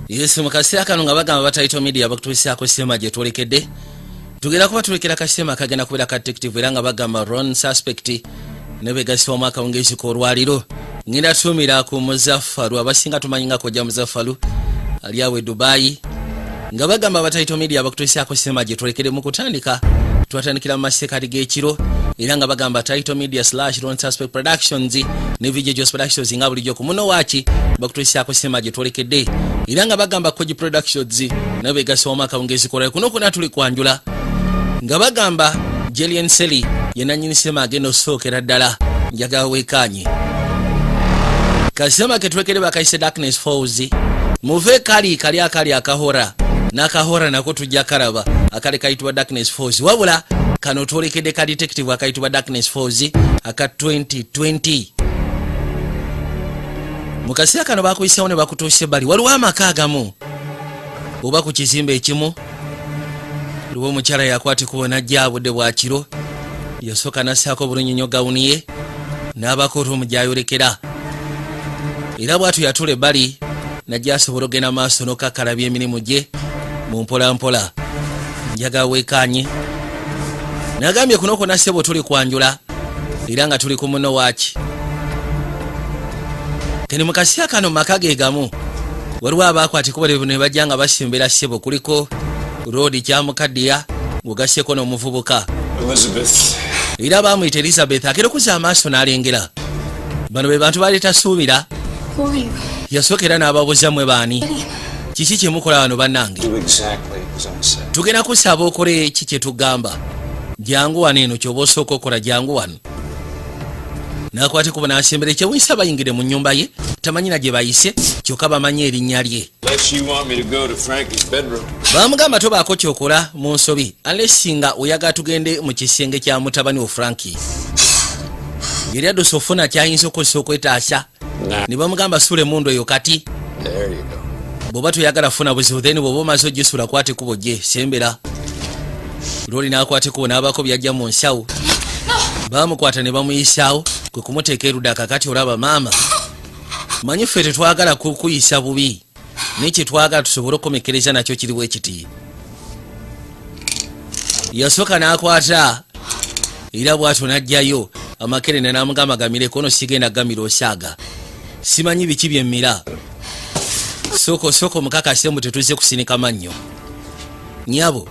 Yes, mukasira kano nga bagamba Bataito Media bakutuusiako sema gye twolekedde. Tugera kuba tulekera kasema kagenda kubeera ka detective era nga bagamba Ron suspect ne begasibwa omwaka wongezi ko olwaliro. Ngenda tumira ku Muzaffaru abasinga tumanyinga kojja Muzaffaru ali awe Dubai. Nga bagamba Bataito Media bakutuusiako sema gye twolekedde mu kutandika. Twatandikira mu masekati g'ekiro era nga bagamba Taito Media / Ron Suspect Productions ne Vijay Productions nga bulijjo ku muno waaki bakutuusiako sema gye twolekedde era nga bagamba Koji Productions ne begasibwa omwaka wongezi ko kuno kuna tuli kwanjula nga bagamba Jelian Seli yenanyini sema agenda osookera ddala njaga weekanye kasema ketwekere bakaise Darkness Falls muve kali akahora nakahora nako tujja karaba akale kaitwa Darkness Falls wabula kano twolekedde ka detective akaitwa Darkness Falls aka 2020 mukasira kano bakuyisawo ne bakutuuse bali waliwo amaka agamu oba ku kizimbe ekimu luwo mukyala yakwati kubona jabudde bwakiro yasoka nasako bulunnyonnyo gawuni ye n'abakoto omujayolekera era bwatu yatule bali najja asobola ogenda maaso n'okakalabya emirimu gye mu mpolampola njaga weekanye nagambye kunoko nasebo tuli kwanjula era nga tuli ku muno waaki kene mukasya kano maka ge gamu waliwo abakwati kubale ne bajja nga basimbera sebo kuliko Rodi Kyamukaddiya gugasyeko n'omuvubuka Elizabeth era bamuyita Elizabeth akera okuza amaaso n'alengera bano be bantu baleeta suubira yasookera n'ababuuza mwe baani kiki kye mukola wano bannange tugenda kusaba okole ki kye tugamba jangu wano eno ky'oba osooka okola jangu wano nakwate kuba n'asembera ekyewunsa bayingire mu nnyumba ye tamanyina gye bayise kyokka bamanye erinnya lye bamugamba tobaako kyokola mu nsobi alesinga oyagala tugende mu kisenge kya mutabani wo Frankie yeri addusa ofuna kyayinza okozesa okwetaasa ne bamugamba sule mundu eyo kati bw'oba toyagala funa buzibu then bw'oba omaze ogisula kwate kubo gye sembera loli n'akwate kubo n'abako byajja mu nsawo bamukwata ne bamuyisaawo kwe kumuteeka erudda kakati olaba maama manyi ffe tetwagala kukuyisa bubi nekye twagala tusobole okukomekereza nakyo kiriwo ekiti yasooka n'akwata era bw'atyo n'ajjayo amakerene n'amugamba gamireko ono sigenda gamira osaaga simanyi biki byemmira soko mukakase mbu tetuze kusinika mannyo nyabo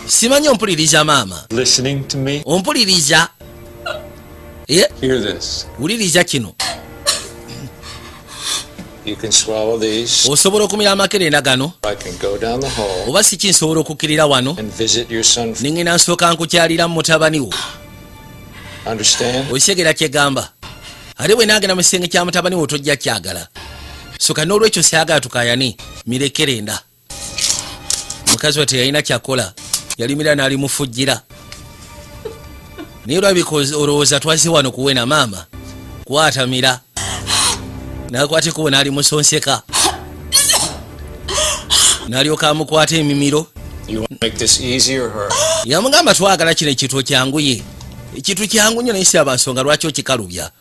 simanyi ompuliriza maama ompuliriza wuliriza kino osobola okumira amakerenda gano oba siki nsobola okukkirira wano nengenda nsooka nkukyalira mu mutabani wo okitegera kyegamba ate bwe nagenda mu kisenge kya mutabani wo tojja kyagala soka n'olwekyo syagala tukayani mirekerenda mukazi we teyalina kyakola yalimira n'alimufujjira naye olwabika olowooza twaze wano kuwena maama kwatamira nakwate kubo n'alimusonseka n'alyoka amukwata emimiro yamugamba twagala kino ekintu kyanguye ekintu kyangu nnyo naye siraba nsonga lwaki okikalubya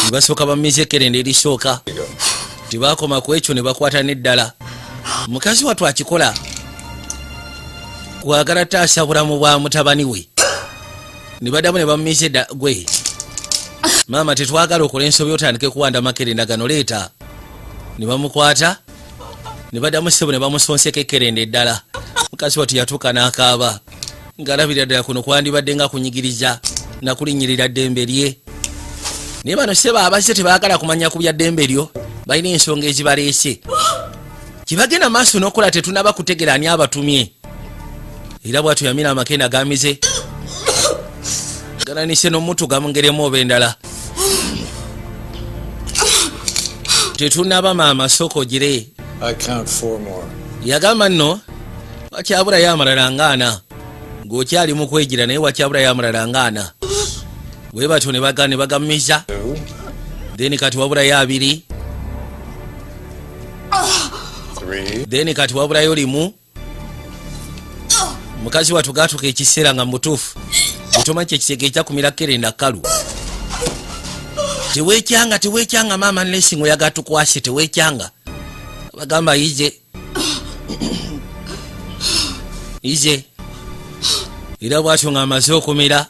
ne basooka bamiza ekerenda erisooka tebakoma ku ekyo ne bakwata n'eddala mukazi wattu akikola kwagala taasa bulamu bwa mutabani we ne baddamu ne bamumiza gwe maama tetwagala okola ensobi otandike kuwanda makerenda gano leeta ne bamukwata ne baddamu ssebo ne bamusonseka ekerenda eddala mukazi wattu yatuuka n'akaaba ng'alabira ddala kuno kwandibadde nga kunyigiriza nakulinnyirira ddembe lye naye bano ssebo abazze tebaagala kumanya ku bya ddembe lyo balina ensonga ezibaleese kibagenda maaso n'okola tetunaba kutegera ani abatumye era bw'atyo yamira amakenda gamize galanise n'omutu gamungeremu oba endala tetunaba maama sooka ogire yagamba nno wakyabulayo amalala ngaana ng'okyali mu kwegira naye wakyabulayo amalala ngaana bwe batyo ne bagamumiza then kati wabulayo abiri then kati wabulayo limu mukazi wattu gatuka ekiseera nga mutuufu otomanyi kyekisege ekyakumira kerenda kalu tewekyanga maama nlesingo yagatukwase tewekyanga bagamba ije era bwatyo ng'amaze okumira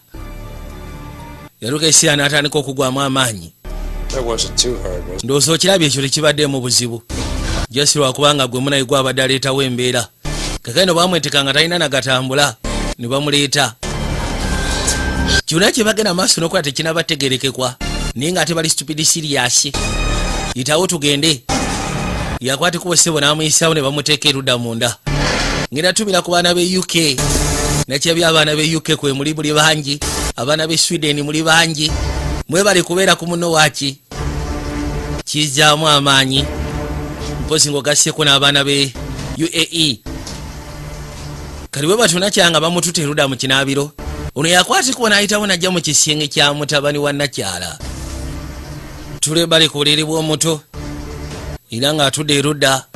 yaluka essiya n'atandika okugwamu amaanyi. Ndowooza okirabye ekyo tekibadde mu buzibu jasi lwakubanga gwe munayi gwabadde aleetawo embeera kakano bamweteka nga talina nagatambula ne bamuleeta kyonna kye bagenda maaso n'okuba tekinabategerekekwa naye ng'ate bali stupid serious. Yitawo tugende. Yakwatikuba ssebo n'amuyisaawo ne bamuteeka erudda munda. Ngenda tumira ku baana b'e UK nakyabya abaana b'e UK kwe muli buli bangi abaana b'e Sweden muli bangi mwebale kubeera ku muno waaki kizaamu amaanyi mpozi ng'ogasseko n'abaana b'e UAE kali bwe batyo nakyanga bamututa erudda mu kinaabiro ono yakwatikuba n'ayitawo najja mu kisenge kya mutabani wa nakyala tulebale ku buliri bw'omuto era ng'atudde erudda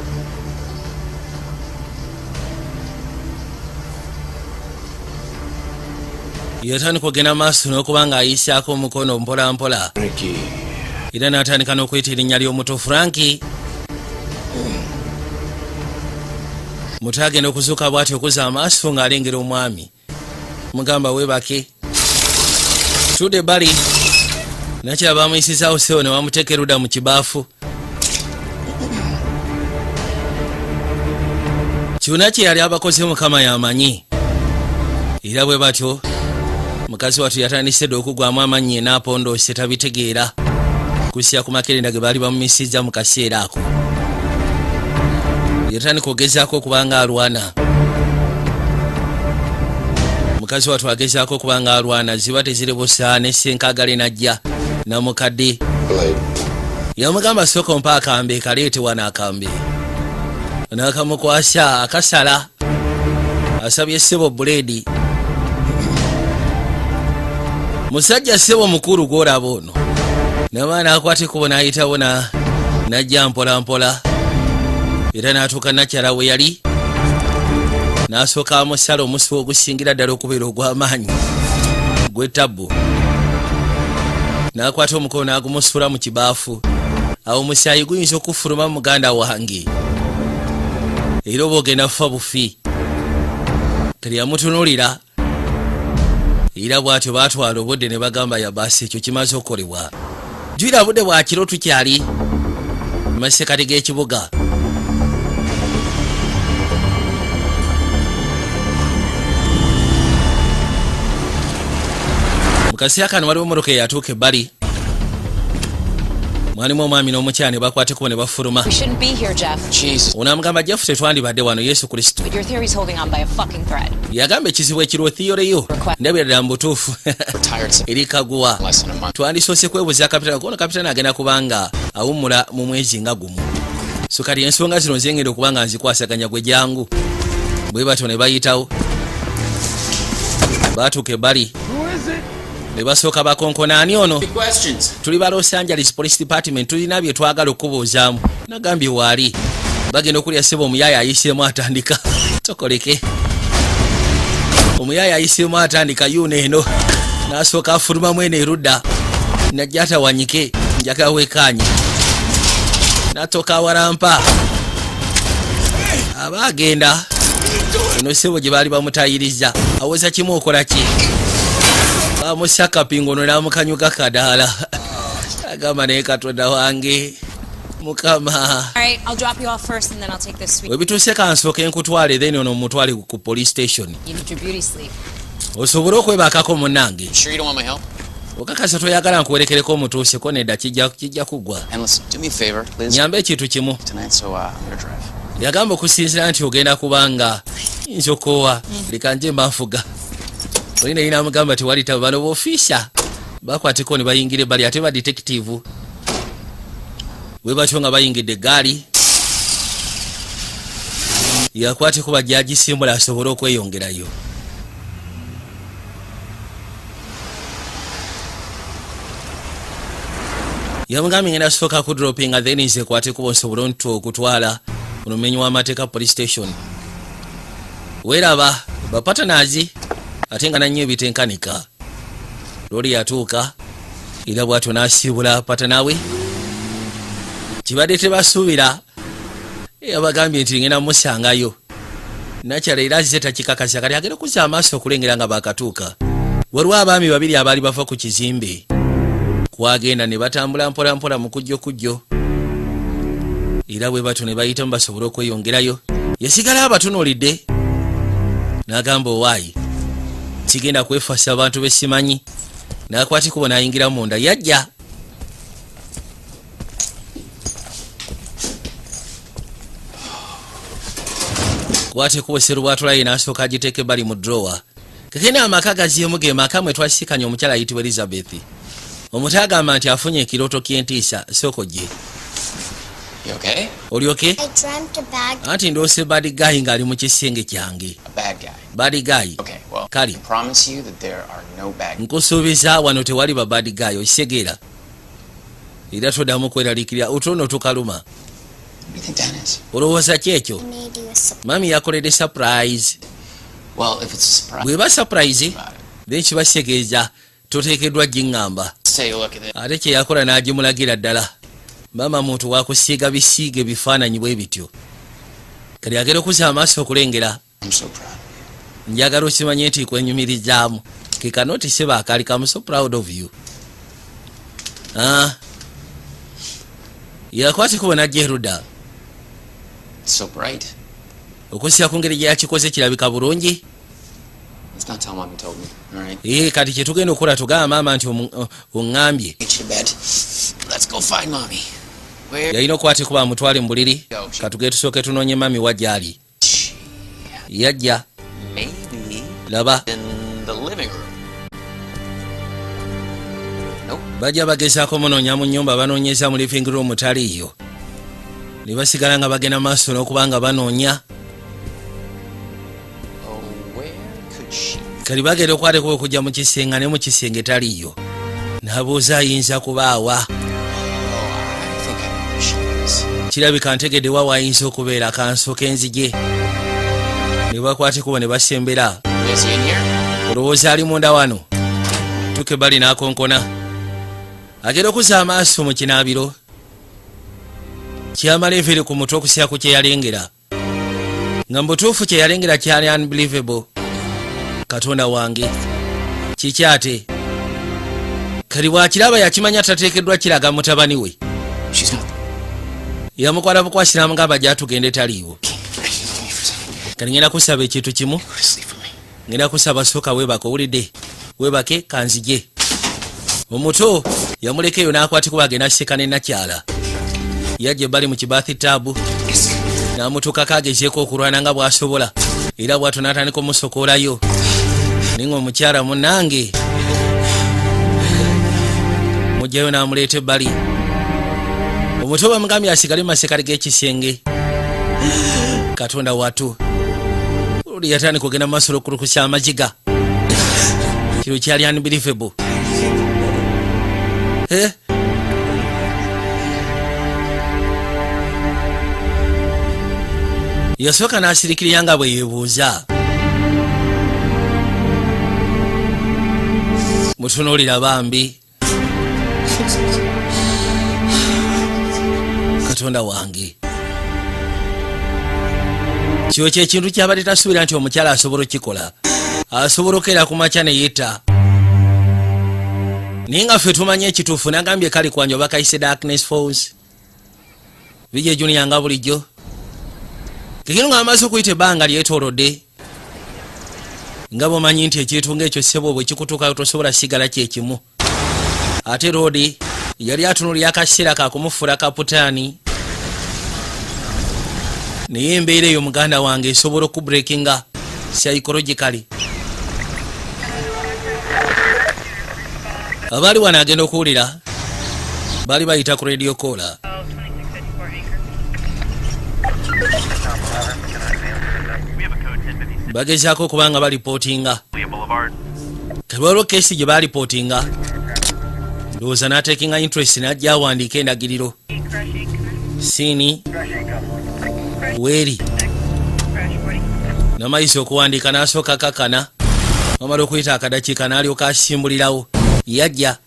yatandika okugenda maaso n'okuba ng'ayisaako omukono mpola mpola era n'atandika n'okweta erinnya ly'omuto Frankie. Muto agenda okuzuuka bw'atyo okuza amaaso ng'alengera omwami mugamba weebake tudde bali nakyala bamuyisizaawo sewo ne bamuteeka erudda mu kibaafu. Kyonna kye yali abakoze mukama yamanyi era bwe batyo mukazi wattu yatandise dde okugwamu amaanyi n'apondoose tabitegeera kusya ku makerenda ge baali bamumisizza mu kaseera ako. Yatandika ogezaako okubanga alwana mukazi wattu agezaako okubanga alwana ziba tezirebusa n'essenkagale najja namukadde yamugamba sooka ompa akambe kaleete wano akambe n'akamukwasa akasala asabye ssebo buleedi. Musajja ssebo mukulu gw'olaba ono n'amaana akwate kubo n'ayitawo najja mpola mpola era n'atuuka nakyala we yali n'asooka amusala omusi ogusingira ddala okubeera ogw'amaanyi gw'ettabbu n'akwata omukono n'agumusula mu kibaafu awo omusaayi guyinza okufuluma muganda wange era oba ogenda kufa bufi kali yamutunuulira era bw'atyo baatwala obudde ne bagamba yabaasi ekyo kimaze okukolebwa. Jwira budde bwa kiro tukyali mu masekati g'ekibuga. Mu kaseera kano waliwo emmotoka eyatuuka ebbali mwalimu omwami n'omukyala ne bakwateko ne bafuluma. Onaamugamba Jeff tetwandibadde wano Yesu Kristo yagamba ekizibu ekirwa thiyoreyo ndabira ddala mu butuufu eri kaguwa twandisoose kwebuuza kapitaani kono kapitaani agenda kubanga awummula mu mwezi nga gumu so kati ensonga zino zengenda okubanga nzikwasaganya gwe jangu bwe batyo ne bayitawo baatuuka ebbali ne basooka bakonkona ani ono tuli ba Los Angeles Police Department tulina bye twagala okubuuzaamu nagambye waali bagenda okulya ssebo omuyaaya ayiseemu atandika tokoleke omuyaaya ayiseemu atandika yuno eno n'asooka afulumamu eno erudda najja atawanyike njagala weekaanye n'atooka awalampa aba agenda eno ssebo gye baali bamutayiriza aweza kimu okola ki bamusaka pingono n'amukanyuka kadaala agamba naye Katonda wange mukama webituuse kansooka enkutwale then ono mutwale ku police station osobole okwebakako munnange okakasa toyagala nkuwerekereko omutuuseko nedda kijja kugwa nyambe ekintu kimu yagamba okusinzira nti ogenda kubanga nzokoowa leka nje mbanfuga olina yina amugamba tewalita bano b'ofiisa bakwateko ne bayingira ebbali ate ba detective bwe batyo nga bayingidde eggaali yakwateko bajja agisimbula asobole okweyongerayo. Yamugambye ngenda sooka kudropinga then nze kwateko bonsobole okutwala omumenyi w'amateeka police station weeraba bapatanazi ate nga nannyo ebitenkanika looli yatuuka era bw'atyo n'asiibula patanawe kibadde tebasuubira abagambye nti ngenda musangayo nakyala era azze takikakasa kati agenda okuzza amaaso okulengera nga bakatuuka. Waliwo abaami babiri abaali bava ku kizimbe kwagenda ne batambula mpolampola mu kujjo era bwe bato ne bayitamu basobole okweyongerayo. Yasigala abatunuulidde n'agamba owaayi kigenda kwefasa abantu besimanyi n'akwatikubo n'ayingira munda yajja. Kwatikubo serubwatulaye n'asooka agiteeke bali mu drowa. Kakene amaka gaziemu ge maka mwe twasisikanye omukyala ayitibwa Elizabeth. Omuti agamba nti afunye ekirooto ky'entiisa soko gye. Oli okay? Anti ndoose bad guy ng'ali mu kisenge kyange. Bad guy. Kale nkusuubiza wano tewali ba bad guy okisegeera era toddamu kweraliikirira otuno tukaluma. Olowooza ki ekyo? Mami yakoledde surprise. Bweba surprise then kiba kitegeeza toteekeddwa giŋŋamba. Ate kye yakola n'agimulagira ddala. Mama muntu wakusiiga bisiige bifaananyi bwe bityo. Kali agera okuzza amaaso okulengera. Njagala okimanye nti kwenyumirizaamu. Kekanoti seba akalika. I'm so proud of you. Yakwate kubona jeruda. So bright. Okusiya ku ngeri gye yakikoze kirabika bulungi. It's not how Mommy told me, all right? Kati kye tugenda okukola tugamba maama nti oŋŋambye. Let's go find Mommy. Yalina okwate kuba mutwale mu buliri. Katugende tusooke tunoonye mami wa gy'ali. Yajja. Maybe laba. In the living room. Nope. Bajja bagezaako munoonya mu nnyumba banoonyeza mu living room taliiyo. Ne basigala nga bagenda maaso n'okuba nga banoonya. Kali bagenda okwate kuba okujja mu kisenge ne mu kisenge taliiyo. N'abuuza ayinza kubaawa. Kirabika ntegedde wa waayinza okubeera akanso k'enzige. Ne bakwate kuba ne basembera. Olowooza ali munda wano. Tuke bali n'akonkona. Agenda okuzza amaaso mu kinaabiro. Kyamala enviiri ku mutwe okusiya ku kye yalengera. Nga mbutuufu kye yalengera kyali unbelievable. Katonda wange. Kiki ate? Kali bw'akiraba yakimanya tateekeddwa kiraga mutabani we. Yamukwala bukwasira amugamba gy'atugende taliiwo. Kali ngenda kusaba ekintu kimu. Ngenda kusaba sooka weebake owulidde. Weebake kanzije. Omuto yamulekeyo n'akwatikuba agenda aseka ne nakyala. Yajja bali mu kibathi taabu. N'amutuukako agezeeko okulwana nga bw'asobola. Era bw'atyo n'atandika omusokoolayo. Ninga omukyala munnange. Mujjayo n'amuleeta ebbali. Omuto bamugambye asigale masekali g'ekisenge. Katonda watu. Oli yatandika okugenda mu maaso n'okulukusa amaziga. Kino kyali unbelievable. Yasooka n'asirikirira nga bwe yeebuuza. Mutunuulira bambi. Katonda wange. Kyo ky'ekintu ky'abadde tasuubira nti omukyala asobola okikola. Asobola okera ku makya ne yetta. Naye nga ffe tumanye ekituufu n'agambye kali kwanja oba kayise Darkness Falls. Bijje Junior nga bulijjo. Kekino ng'amaze okuyita ebbanga lyetoolodde. Nga bw'omanyi nti ekintu ng'ekyo ssebo bwe kikutuukayo tosobola sigala kyekimu. Ate Roodi yali atunuulira akaseera kakumufuula kaputaani. Naye embeera eyo muganda wange esobola okubreakinga psychologically. Abaali wano agenda okuwulira baali bayita ku radio caller. Bagezaako okubanga balipootinga. Kabalo kesi gye balipootinga. Ndowooza n'atekinga interest n'ajja awandiika endagiriro. Siini weeri. N'amayisa okuwandiika n'asooka kakana. Wamala okuyita akadakiika n'alyoka asimbulirawo. Yajja.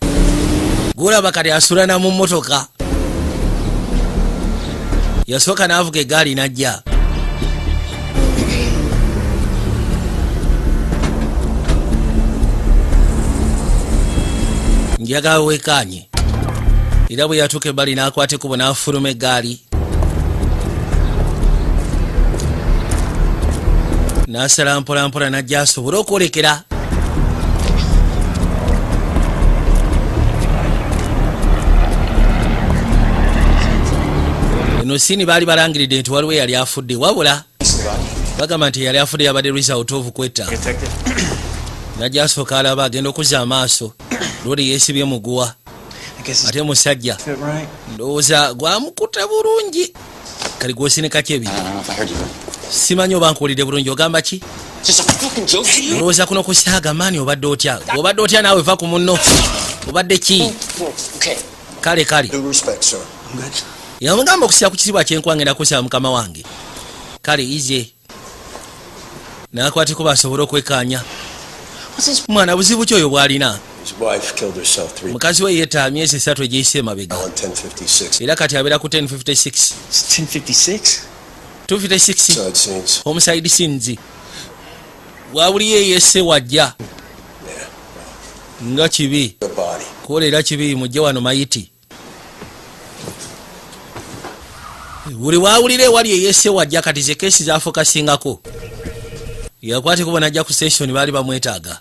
Gulaba kati asulana mu mmotoka. yasooka n'avuga eggaali n'ajja. Njagala weekaanye. Era bwe yatuuka ebbali n'akwata ekkubo n'afuluma eggaali. N'asala mpola mpola n'ajja asobole okwolekera. Eno siini baali balangiridde nti waliwo eyali afudde wabula bagamba nti eyali afudde yabadde result of kwetta. Najja asooka alaba agenda okuzza amaaso looli yeesibye muguwa ate musajja ndowooza gwamukutte bulungi kali gwosinika kyebi simanyi oba nkuwulidde bulungi ogamba ki olowooza kuno kusaaga maani obadde otya naawe va ku munno obadde ki kale yamugamba okusira ku kizibwa kyenkuba ngenda kusaba mukama wange kale ize nakwateko basobole okwekaanya mwana buzibu ki oyo bw'alina mukazi we yeeta myezi 3 egyeyise emabega era kati abeera ku 1056 homicide scenes wabuli yeyese wajja nga kibi kuolera kibi mujje wano mayiti buli wawulire wali yeyese wajja kati ze kesi zafokasingako yakwate kubona ajja ku station baali bamwetaaga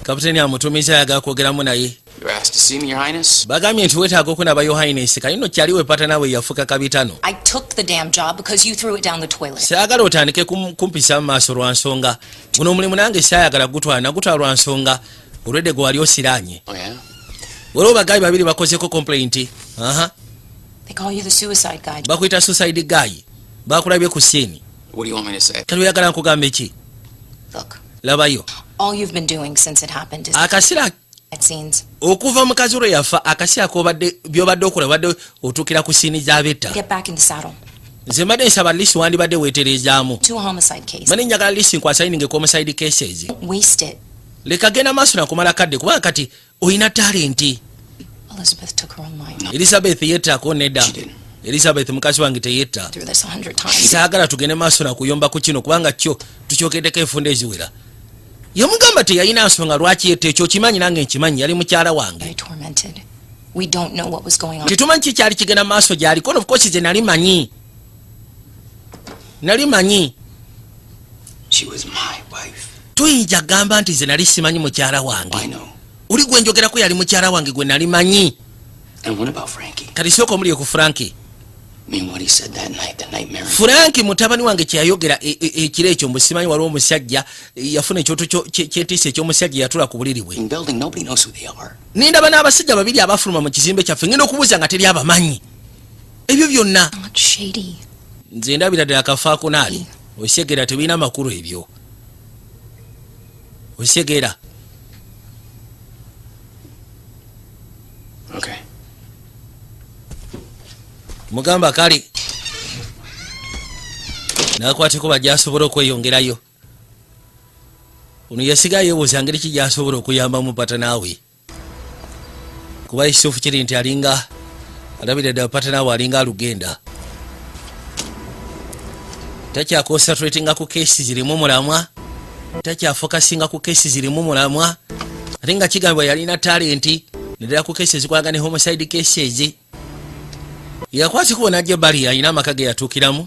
kapiteni amutumiza ayagala kwogeramu naye bagambye nti weetaaga okunaba Your Highness kalino kyaliwe pata nawe yafuka kabitano saagala otandike kumpisa mu maaso lwa nsonga guno omulimu nange saayagala gutwala lwa nsonga olwedde gwe wali osiranye waliwo bagayi babiri bakozeko complaint bakuyita suicide guy bakulabye ku siini kali oyagala nkugamba eki labayo akasira okuva mukazi olwo yafa akasira byobadde okola badde otuukira ku siini z'abetta nze mbadde nsaba lisi wandibadde weeterezaamu mani njagala lisi nkwasayininge ku homicide cases leka genda maaso nakumala kadde kubanga kati oyina talenti Elizabeth yettako nedda Elizabeth mukazi wange teyetta saagala tugende maaso nakuyomba ku kino kubanga kyo tukyokeddeko enfunda eziwera yamugamba teyalina nsonga lwaki yetta ekyo kimanyi nange nkimanyi yali mukyala wange titumanyi kikyali kigenda maaso gyaliko of course ze nali manyi tuyinza gamba nti ze nali simanyi mukyala wange uli gwe njogerako yali mukyala wange gwe nali manyi kati sooka omuli ku Frankie Frankie mutabani wange kyeyayogera ekiro ekyo mbusimanyi waliwo omusajja yafuna ekyoto kyetiisa ekyomusajja yatula ku buliri bwe nindaba n'abasajja babiri abafuluma mu kizimbe kyaffe ngenda okubuuza nga teri abamanyi ebyo byonna nze ndabira ddala akafaako naali osyegera tebirina makulu ebyo osyegera mugamba kale nakwateko bajja asobola okweyongerayo ono yasigayo yeebuuza ngeri ki gy'asobola okuyambamu pata naawe kuba ekituufu kiri nti alinga alabira ddala pata naawe alinga alugenda takyakonsatratinga ku kesi zirimu mulamwa takyafokasinga ku kesi zirimu mulamwa ate nga kigambibwa yalina talenti nedala ku kesi ezikwalaga ne homicide cases yakwati kubona ajja bali alina amaka ge yatuukiramu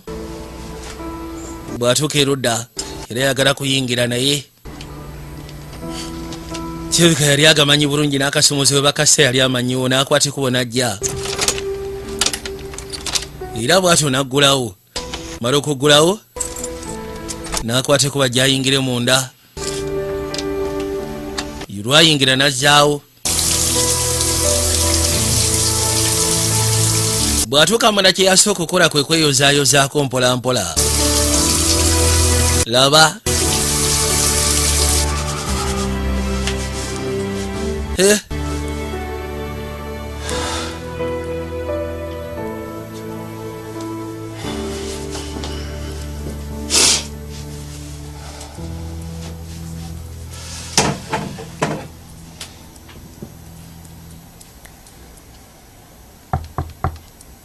bw'atuuka erudda era yagala kuyingira naye kirabika yali agamanyi bulungi n'akasomozi we bakase yali amanyiwo n'akwati kubona ajja era bw'atyo n'aggulawo mala okuggulawo n'akwate kuba gyayingire munda lwayingira n'azzaawo bw'atuuka munda kye yasooka okukola kwe kweyozaayozaako mpolampola laba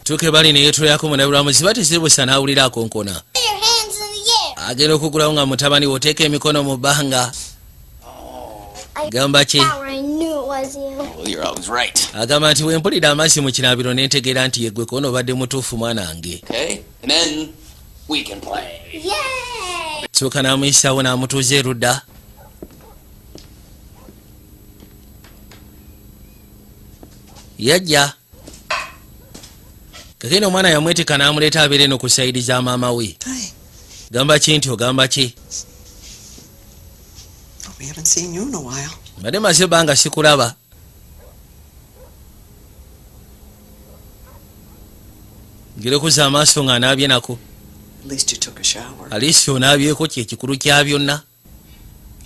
tuke bali neyeetoyako munabulamuzi batisibusa n'awulira akonkona agenda okugulawo nga mutabani we oteeka emikono mu bbanga gamba ki You're always right. agamba nti wempulira amazzi mu kinaabiro nentegeera nti yeggwe kono obadde mutuufu mwana wange Okay? And then we can play. tuuka n'amuyisaawo n'amutuuza erudda yajja kakene omwana yamwetika n'amuleeta abeere eno ku sayidi za maama we gamba ki nti ogamba ki We haven't seen you in a while. mbadde maze ebbanga sikulaba ngirekuza amaaso nga anaabye nako At least you took a shower. aliisi onaabyeko kyekikulu kya byonna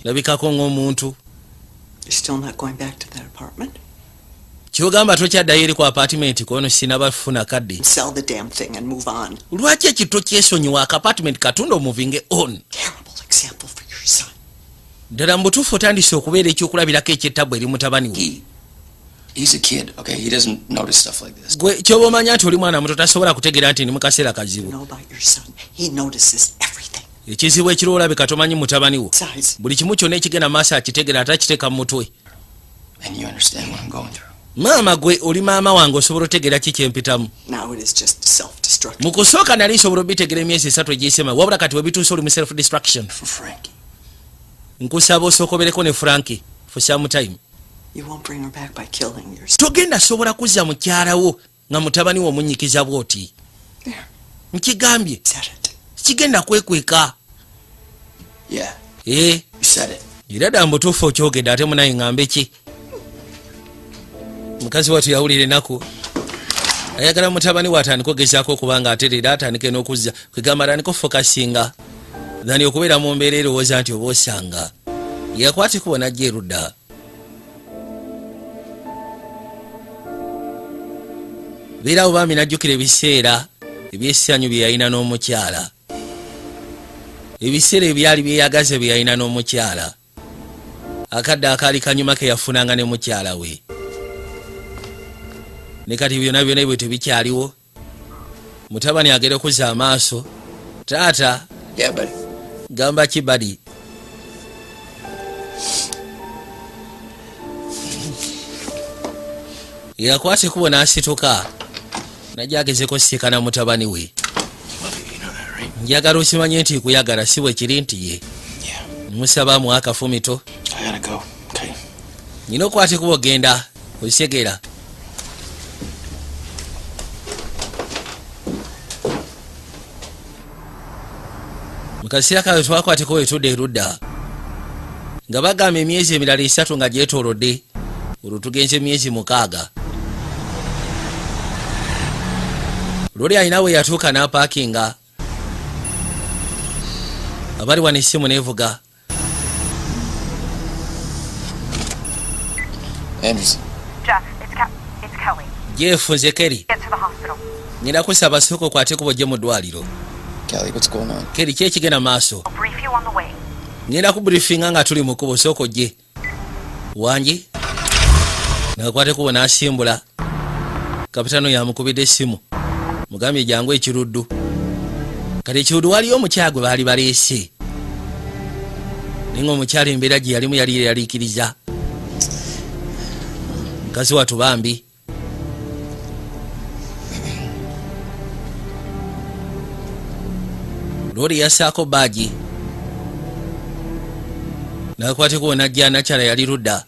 labikako ng'omuntu You're still not going back to that apartment? kyogamba tokyaddayo eri ku apartment kono sinabafuna kadde Sell the damn thing and move on. lwaki ekito kyesonyiwa akapartment katunda omuvinge on Terrible example for your son. ddala mu butuufu otandise okubeera ekyokulabirako ekyettabu eri mutabani we He's a kid, okay? He doesn't notice stuff like this. gwe kyoba omanya nti oli mwana muto tasobola kutegeera nti ni mu kaseera You kazibu know about your son. He notices everything. ekizibu ekiri olabika tomanyi mutabani wo Besides, buli kimu kyonna ekigenda maaso akitegeera ate akiteeka mu mutwe And you understand what I'm going through. maama gwe oli maama wange osobola otegeera ki kyempitamu now it is just self-destruct. mu kusooka nali nsobola obitegeera emyezi 3 egiyisema wabula kati webituuse oli mu self destruction For Frankie. nkusaba osookobereko ne franki for some time You won't bring her back by killing your son. togenda sobola kuzza mukyalawo nga mutabani wo omunyikiza bwoti There. nkigambye Said it. kigenda kwekweka Yeah, you said it. era dda mbutuufu okyogedde ate munaye ŋŋambe ki mukazi watu yawulira ennaku ayagala mutabani we atandika ogezaako okubanga aterera atandike n'okuzza kwegamba atandika ofokasinga thani okubeera mu mbeera erowooza nti oba osanga yakwatikubo najja erudda beerawo bambi najjukira ebiseera ebyessanyu bye yalina n'omukyala ebiseera ebyali byeyagaze bye yalina n'omukyala akadde akaali kanyuma ke yafunanga ne mukyala we ne kati byonna byonna bwe tebikyaliwo mutabani agere okuzza amaaso taata Yeah, buddy. gamba ki badi yakwate kubo n'asituka najja agezeko siikana mutabani we You know that, right? njagala okimanye nti kuyagala si bwe kiri nti ye Yeah. musaba amuwa akafumito I gotta go. Okay. nyina okwate kubo genda osegera mu kaseera kawe twakwateko wetudde erudda nga bagamba emyezi emirala 3 nga gyetoolodde olwo tugenze emyezi 6 loli alina we yatuuka n'apaakinga abali wano essimu neevuga Anderson. Jeff, it's Kelly. jeff nze keri Get to the hospital. nyina kusaba sooka okwate kubo gye mu ddwaliro Kelly, what's going on? keri ki ekigenda maaso I'll brief you on the way. ngenda kubriefinga nga tuli mu kubo sooka ojje wangi nakwate kubo n'asimbula kapitano yamukubidde essimu mugambye jangu ekiruddu kati ekiruddu waliyo omukyala gwe baali baleese naye nga omukyala embeera gye yalimu yali yaliikiriza mukazi watu bambi looli yasaako baagi nakwateko najja nakyala yali ludda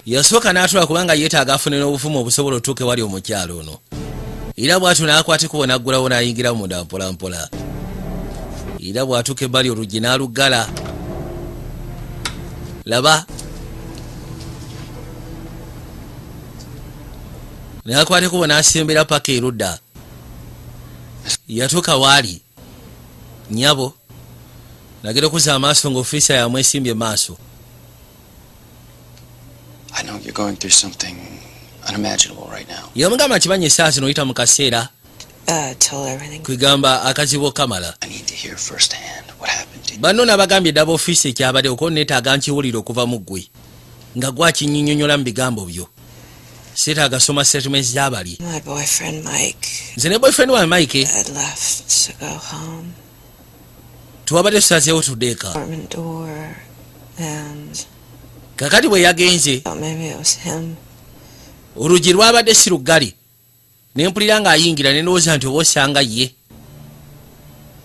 yasooka n'atula kubanga yeetaaga afune n'obufumu obusobola otuuke wali omukyalo ono era bw'atyo n'akwateko naggulawo n'ayingira munda mpolampola era bw'atuuka ebbali oluggi n'aluggala laba n'akwateko n'asembera paka erudda yatuuka waali nyabo nagera okuza amaaso ng'ofiisa yamwesimbye maaso I know you're going through something unimaginable right now. yamugamba kimanya essaa zino oyita mu kaseera Till everything. kwegamba akazibu kamala I need to hear firsthand what happened to you. banno nabagambye ddaba ofiisi ekyabadde okuba neetaaga nkiwulire okuva mu ggwe nga gwakinnyinnyonnyola mu bigambo byo seetaaga soma settlements gy'abali. My boyfriend Mike Nze ne boyfriend wa Mike had left to go home. tuwabadde tusazeewo tuddeeka. Apartment door, and Kakati bwe yagenze thought maybe it was him. oluggi lwabadde si luggali ne mpulira ng'ayingira ne ndowooza nti oba osanga ye.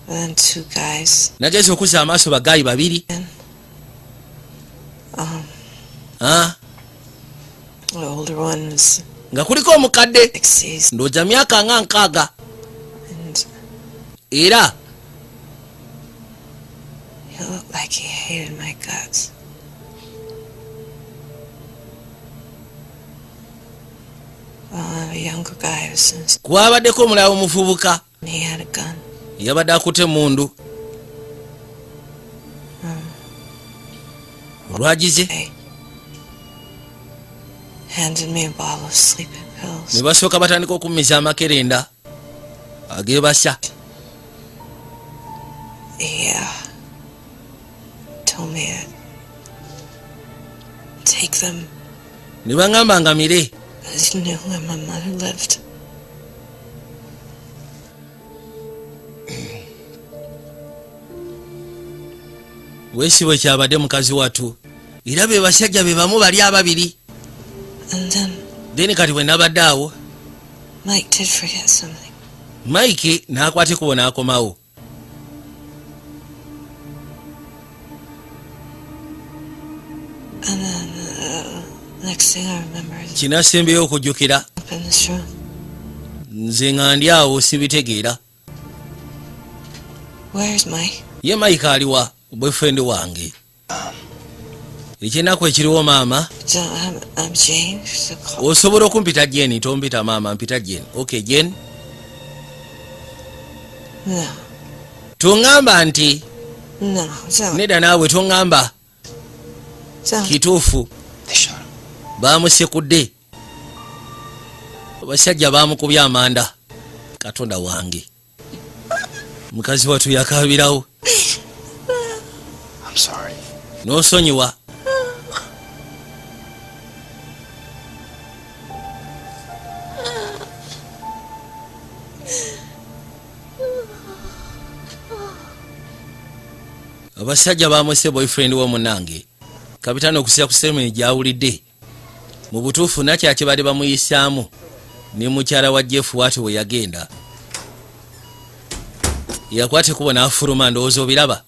And then two guys. Nagenze okuzza amaaso bagaayi babiri. The older one was Nga kuliko omukadde 60s, ndowooza myaka nga 60 and era he looked like he hated my guts. Well, a younger guy was since kwabaddeko omulala omuvubuka he had a gun. yabadde akutte mundu. Olwagize Hey, handed me a bottle of sleeping pills. ne basooka batandika okummiza amakerenda ageebasa. Yeah. Told me to take them. Ne baŋŋamba ngamire. Because he knew where my mother lived. Weesiwe kyabadde mukazi watu era be basajja be bamu bali ababiri. And then Kati bwe nabadde awo Mike did forget something. Mike n'akwata ekubo n'akomawo. And then next thing I remember is Kinasembeyo okujjukira up in this room. nze nga ndi awo sibitegeera. Where's Mike? Ye Mike aliwa boyfriend wange. Ekyenaku ekiriwo maama I'm Jane. She's a call. osobola okumpita Jane tompita maama mpita Jane. Okay Jane. No. Tungamba nti No. nedda naawe tungamba kituufu They shot him. baamusekudde. Abasajja baamukubya amanda. Katonda wange. Mukazi watu yakabirawo. I'm sorry. N'osonyiwa. Abasajja baamwese boyfriend wo munange. Kapitaani okusira ku seremoni gyawulidde. Mu butuufu nakyaki badde bamuyisaamu ne mukyala wa Jeff Watu we yagenda. Yakwate kubo n'afuluma ndowooza obiraba.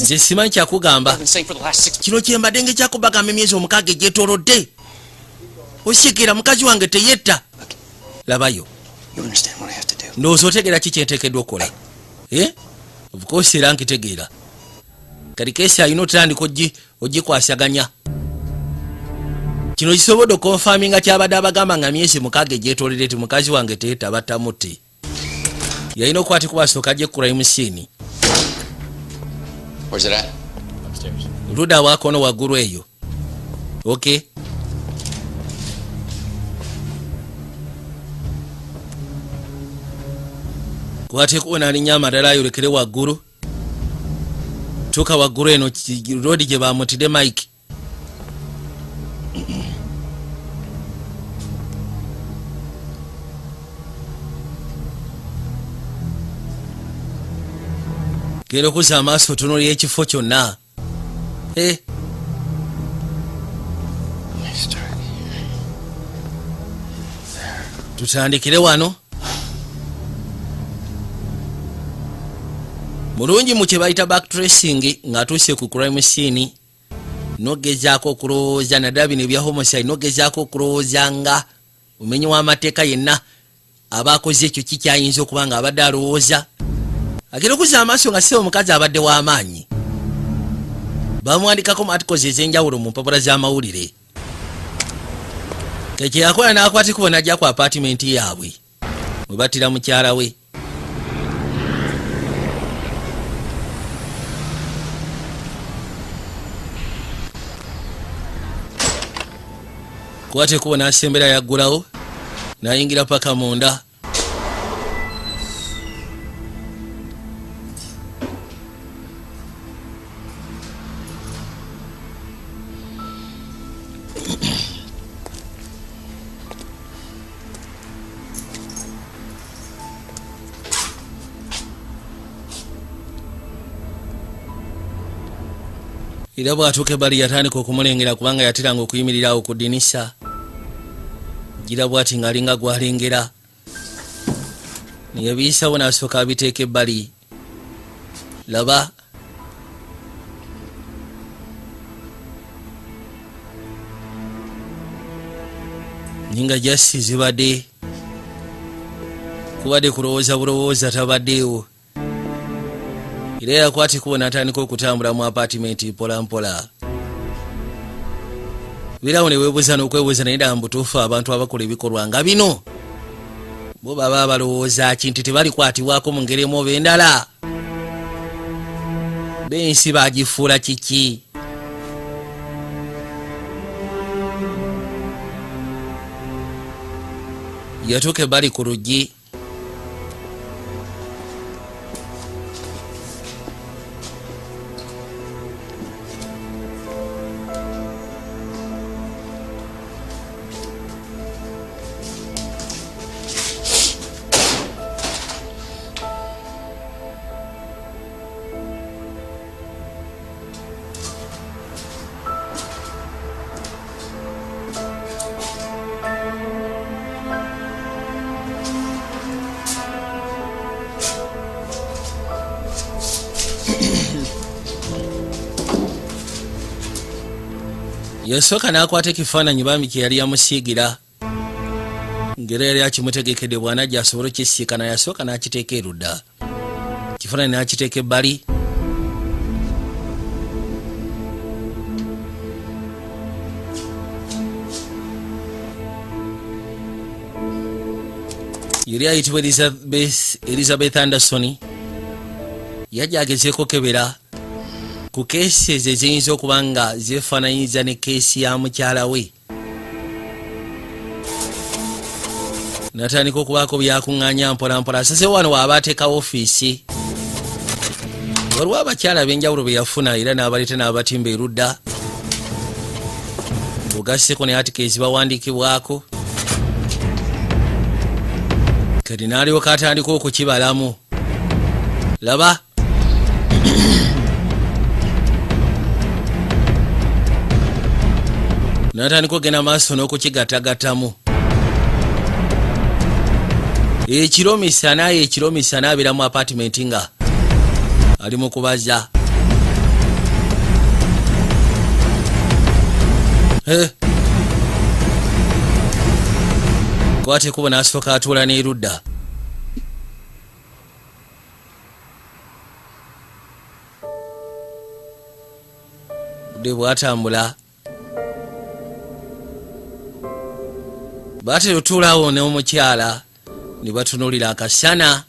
Nze simanyi kyakugamba. I've been saying for the last 6 Kino kyembadde ngekyakubagamba emyezi 6 egyetoolodde. Osikira mukazi wange teyetta. Labayo. You understand what I have to do. Ndowooza otegeera ki kyenteekeddwa okukola. Of course era nkitegeera. Kati keesi alina otandika ogikwasaganya. Kino kisobodde okonfaminga kyabadde abagamba nga myezi 6 egyetoolodde ti mukazi wange teyetta batamutte. Yalina okwati kubasooka gye crime scene. Where's it at? Upstairs. Luda wakono waggulu eyo. Okay. Kwate kuona alinya amadala ayolekere waggulu. Tuka waggulu eno road gye bamutidde Mike. Genda okuzza amaaso otunuulira ekifo kyonna. Tutandikire wano. Mulungi mu kye bayita backtracing ng'atuuse ku crime scene. Nogezaako okulowooza naddala bino ebya homicide nogezaako okulowooza nga omenyi w'amateeka yenna aba akoze ekyo kikyayinza okuba nga abadde alowooza. Agenda okuzza amaaso nga si omukazi abadde w'amaanyi. Bamwandikako mu articles ez'enjawulo mu mpapula z'amawulire. Kye yakola n'akwata ekubo n'ajja ku apartment yaabwe we battira mukyala we. Kwata ekubo n'asembera yaggulawo n'ayingira paka munda. era bw'atuuka ebbali yatandika okumulengera kubanga yateranga okuyimirirawo ku ddinisa. Gira bw'ati ng'alinga gw'alengera. Neyebiisawo n'asooka abiteeka ebbali. Laba. Ninga jasi zibadde. Kubadde kulowooza bulowooza tabaddeewo. Era yakwata kubo n'atandika okutambula mu apartment mpola mpola. Birawo ne weebuuza n'okwebuuza naye ddala mu butuufu abantu abakola ebikolwa nga bino bo baba balowooza ki nti tebalikwatibwako mu ngeri emu oba endala. B'ensi baagifuula kiki? Yatuuka ebbali ku luggi. Yasooka n'akwata ekifaananyi bambi kye yali yamusiigira. Ngera yali akimutegekedde bw'anajja asobole okukisiikana, yasooka n'akiteeka erudda. Ekifaananyi n'akiteeka ebbali. Yali ayitibwa Elizabeth Anderson. Yajja agezeeko kebera ku keesi ezo eziyinza okuba nga zeefaananyiza ne keesi ya mukyala we. Natandika okubaako byakuŋŋaanya mpola mpola. Asazeewo wano waaba ateeka ofiisi. Waliwo abakyala ab'enjawulo be yafuna era n'abaleeta n'abatimba erudda. Bugasseko ne atikezi bawandiikibwako. Kati n'alyoka atandika okukibalamu. Laba. N'atandika okugenda maaso n'okukigattagattamu. Ekiro misana abeera mu apartment nga ali mu kubaza. Kwate kubo n'asooka atuula n'erudda. Budde bw'atambula. Baatera otuulaawo n'omukyala ne batunuulira akasana.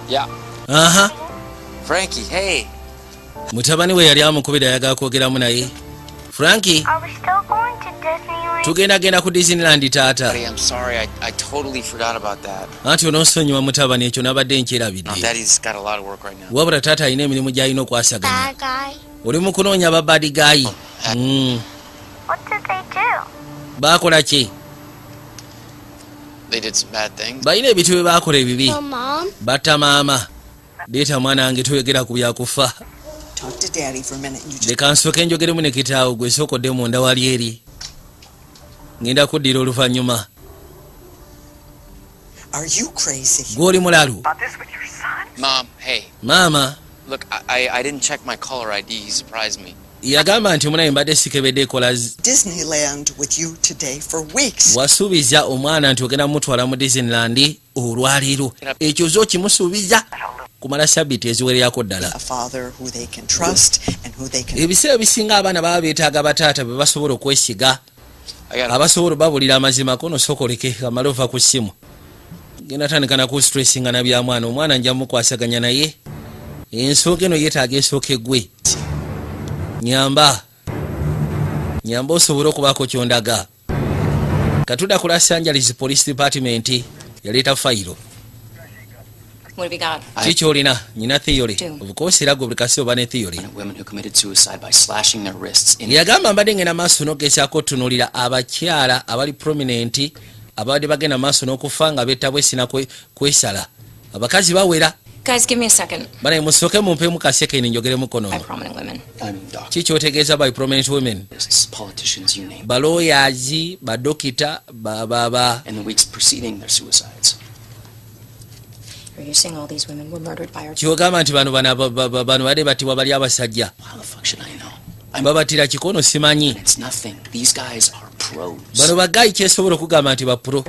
Yeah. Aha. Frankie, hey. Mutabani we yali amukubira ayagala kwogeramu naye. Frankie, Are we still going to Disneyland? tugenda ku Disneyland taata. Buddy, I'm sorry. I totally forgot about that. Anti onoosonyiwa mutabani, ekyo nabadde nkyerabidde. Daddy's got a lot of work right now. Wabula taata alina emirimu gy'alina okwasaganya. Bad guy. Oli mu kunoonya ba bad guy. What did they do? Baakola ki? They did some bad things. Balina ebintu bye baakola ebibi. Mom? Batta maama. Leeta mwana wange toyogera ku byakufa. Talk to Daddy for a minute. You just Leka nsooke njogeremu ne kitaawo gwe sookodde munda wali eri. Ngenda kuddira oluvannyuma. Are you crazy? Gw'oli mulalu. About this with your son? Mom, hey. Maama Look, I didn't check my caller ID. He surprised me. yagamba nti omunaye mbadde sikebedde ekola Disneyland with you today for weeks. wasuubiza omwana nti ogenda mutwala mu Disneyland olwaleero. Ekyo zo kimusuubiza kumala sabbiiti eziwererako ddala. A father who they can trust and who they can. Ebiseera bisinga abaana baba beetaaga bataata be basobola okwesiga, abasobola babulira amazima ko nosokoleke amala ova ku ssimu. Genda tandika naku stressinga na bya mwana. Omwana nja mukwasaganya naye. Ensooka eno yeetaaga ensooka eggwe. Nyamba osobole okubaako kyondaga. Katudda ku Los Angeles Police Department yaleeta fayiro. What have you got? Kiki olina? Nyina theory. Two. Of course era gwe buli kasi oba ne theory. Women who committed suicide by slashing their wrists in. Yagamba mbadde ngenda maaso n'ogezaako otunuulira abakyala abali prominent abadde bagenda maaso n'okufa nga beetabwesina kwesala abakazi bawera. Guys, give me a second. Bana musooke mumpemu kasekeni njogeremu kono. By prominent women. Ki kyotegeeza by prominent women? Politicians, you name it. Balooyazi, badokita, In the weeks preceding their suicides. Are you saying all these women were murdered by our kyogamba nti bano badde battibwa bali abasajja. How the fuck should I know? Babattira kikono simanyi. It's nothing. These guys are pros. Bano bagayi kyesobola okugamba nti bapro.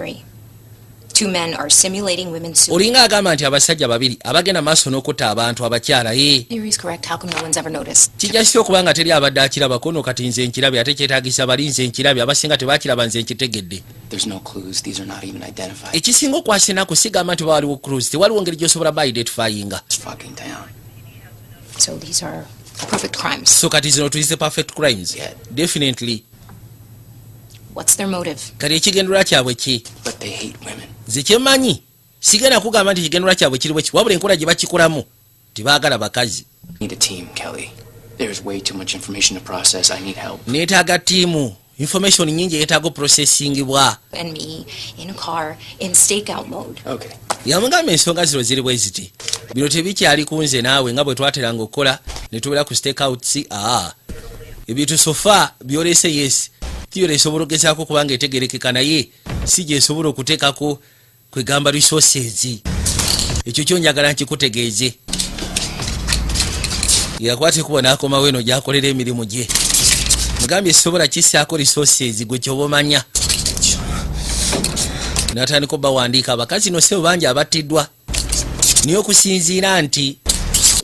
Two men are simulating women's suicide. Olinga agamba nti abasajja babiri abagenda maaso n'okutta abantu abakyala Theory's correct. How come no one's ever noticed? kijjasi okubanga teri abadde akirabako no kati nze nkirabye ate kyetaagisa bali nze nkirabye abasinga tebakiraba nze nkitegedde. There's no clues. These are not even identified. Ekisinga okwasinaku sigamba nti bawaliwo cruise tewaliwo ngeri gy'osobola ba identifyinga. It's fucking town. So these are perfect crimes. So kati zino tuyise perfect crimes. Yeah. Definitely. What's their motive? Kati ekigendera kyabwe ki? But they hate women. Nze kyemmanyi sigenda kugamba nti ekigendera kyabwe kiri bwe ki wabula enkola gye bakikolamu tebaagala bakazi. Need a team, Kelly. There's way too much information to process. I need help. Neetaaga ttiimu. Information nyingi yeetaaga oprocessingibwa. And me in a car in stakeout mode. Okay. Yamugamba ensonga zino ziri bwe ziti. Bino tebikyali ku nze naawe nga bwe twateranga okukola ne tubeera ku stakeouts. Ebintu sofa byolese yes. Theory esobola okugezaako kubanga etegerekeka naye si gyesobola okuteekako kwegamba resources. Ekyo kyonjagala nkikutegeeze. Yakwate kuba n'akomawo eno gy'akolera emirimu gye. Mugambye esobola kissaako resources gwe kyoba omanya. N'atandika bawandiika abakazi no ssebo bangi abattiddwa. Niyo okusinziira nti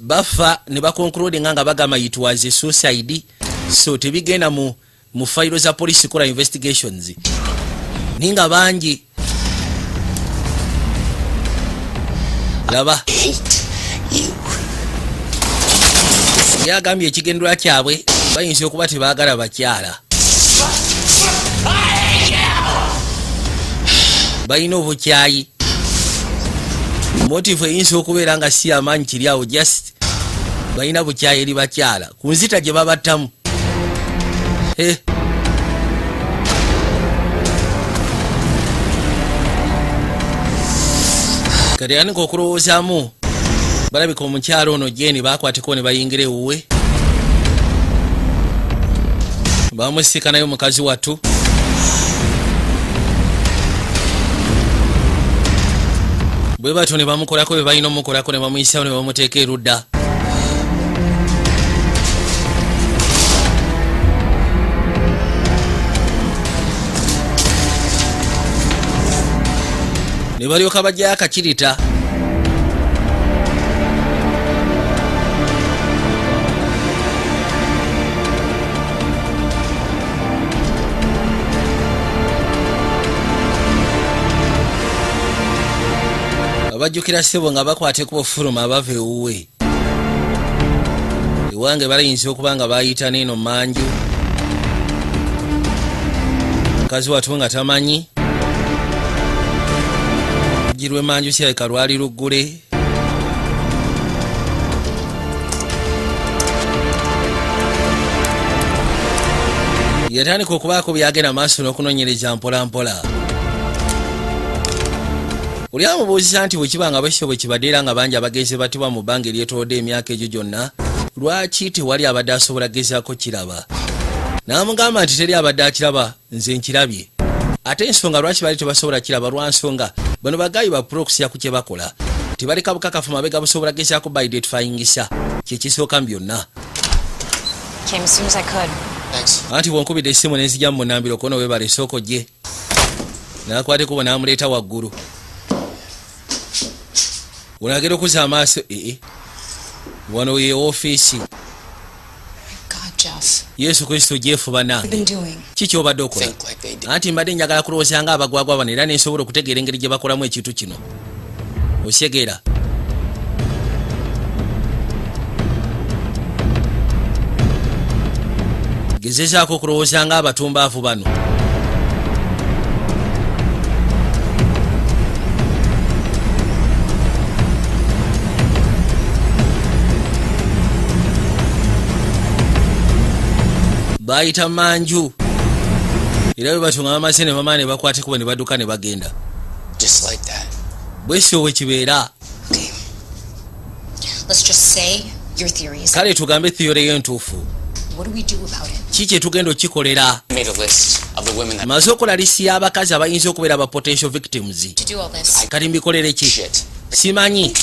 bafa ne bakonklude nga bagamba it was a suicide. So tebigenda mu fayiro za police kola investigations. Ninga bangi. Laba. Yagambye ekigendera kyabwe bayinza okuba tebaagala bakyala. Bayina obukyayi. Motive eyinza okubeera nga si amaanyi kiri awo just bayina bukyayi eri bakyala ku nzita gye babattamu. Kati anika okulowoozaamu balabika omukyalo ono Jeni baakwateko ne bayingira ewuwe. Bamusikanayo mukazi wattu. Bwe batyo ne bamukolako bye balina omukolako ne bamuyisawo ne bamuteeka erudda. Ne balyoka bajjayo akakirita. Abajjukira ssebo nga bakwateko ofuluma abava ewuwe. Ewange balayinza okuba nga bayita neeno manju. Mukazi wattu nga tamanyi. Girwe manju kirabika lwali luggule. Yatandika okubaako byagenda maaso n'okunoonyereza mpola mpola. Oli amubuuziza nti bwe kiba nga bwekityo bwe kibadde era nga bangi abagenzi battibwa mu bbanga eryetoolodde emyaka egyo gyonna, lwaki tewali abadde asobola gezaako kiraba? N'amugamba nti teri abadde akiraba, nze nkirabye. Ate ensonga lwaki bali tebasobola kiraba lwa nsonga bano bagayi ba proxy ku kye bakola. Tebaleka bukakafu mabega busobola gezaako ba identifyingisa kyekisooka mu byonna. Came as soon as I could. Thanks. Anti bwonkubidde essimu n'enzija mu munambiro kono weebala essooko gye. N'akwateko bwe n'amuleeta waggulu. Unagera okuza amaaso wano ye ofiisi. God, Jeff. Yesu Kristo jeefuba nange. What have you been doing? Kiki obadde okola? Think like they did. Anti mbadde njagala kulowooza nga abagwagwa bano era nensobola okutegeera engeri gye bakolamu ekintu kino. Osegeera. Gezezaako okulowooza nga abatumbaavu bano. Bayita manju. era bwe batunga bamaze ne bamaane bakwate kuba ne badduka ne bagenda. Just like that. Bwesyo bwe kibeera. Let's just say your theory is. Kale tugambe theory y'entuufu. What do we do about it? Ki kye tugenda okikolera? I made a list of the women that Maze okola lisi y'abakazi abayinza okubeera ba potential victims. To do all this. Kati mbikolere ki? shit. Simanyi.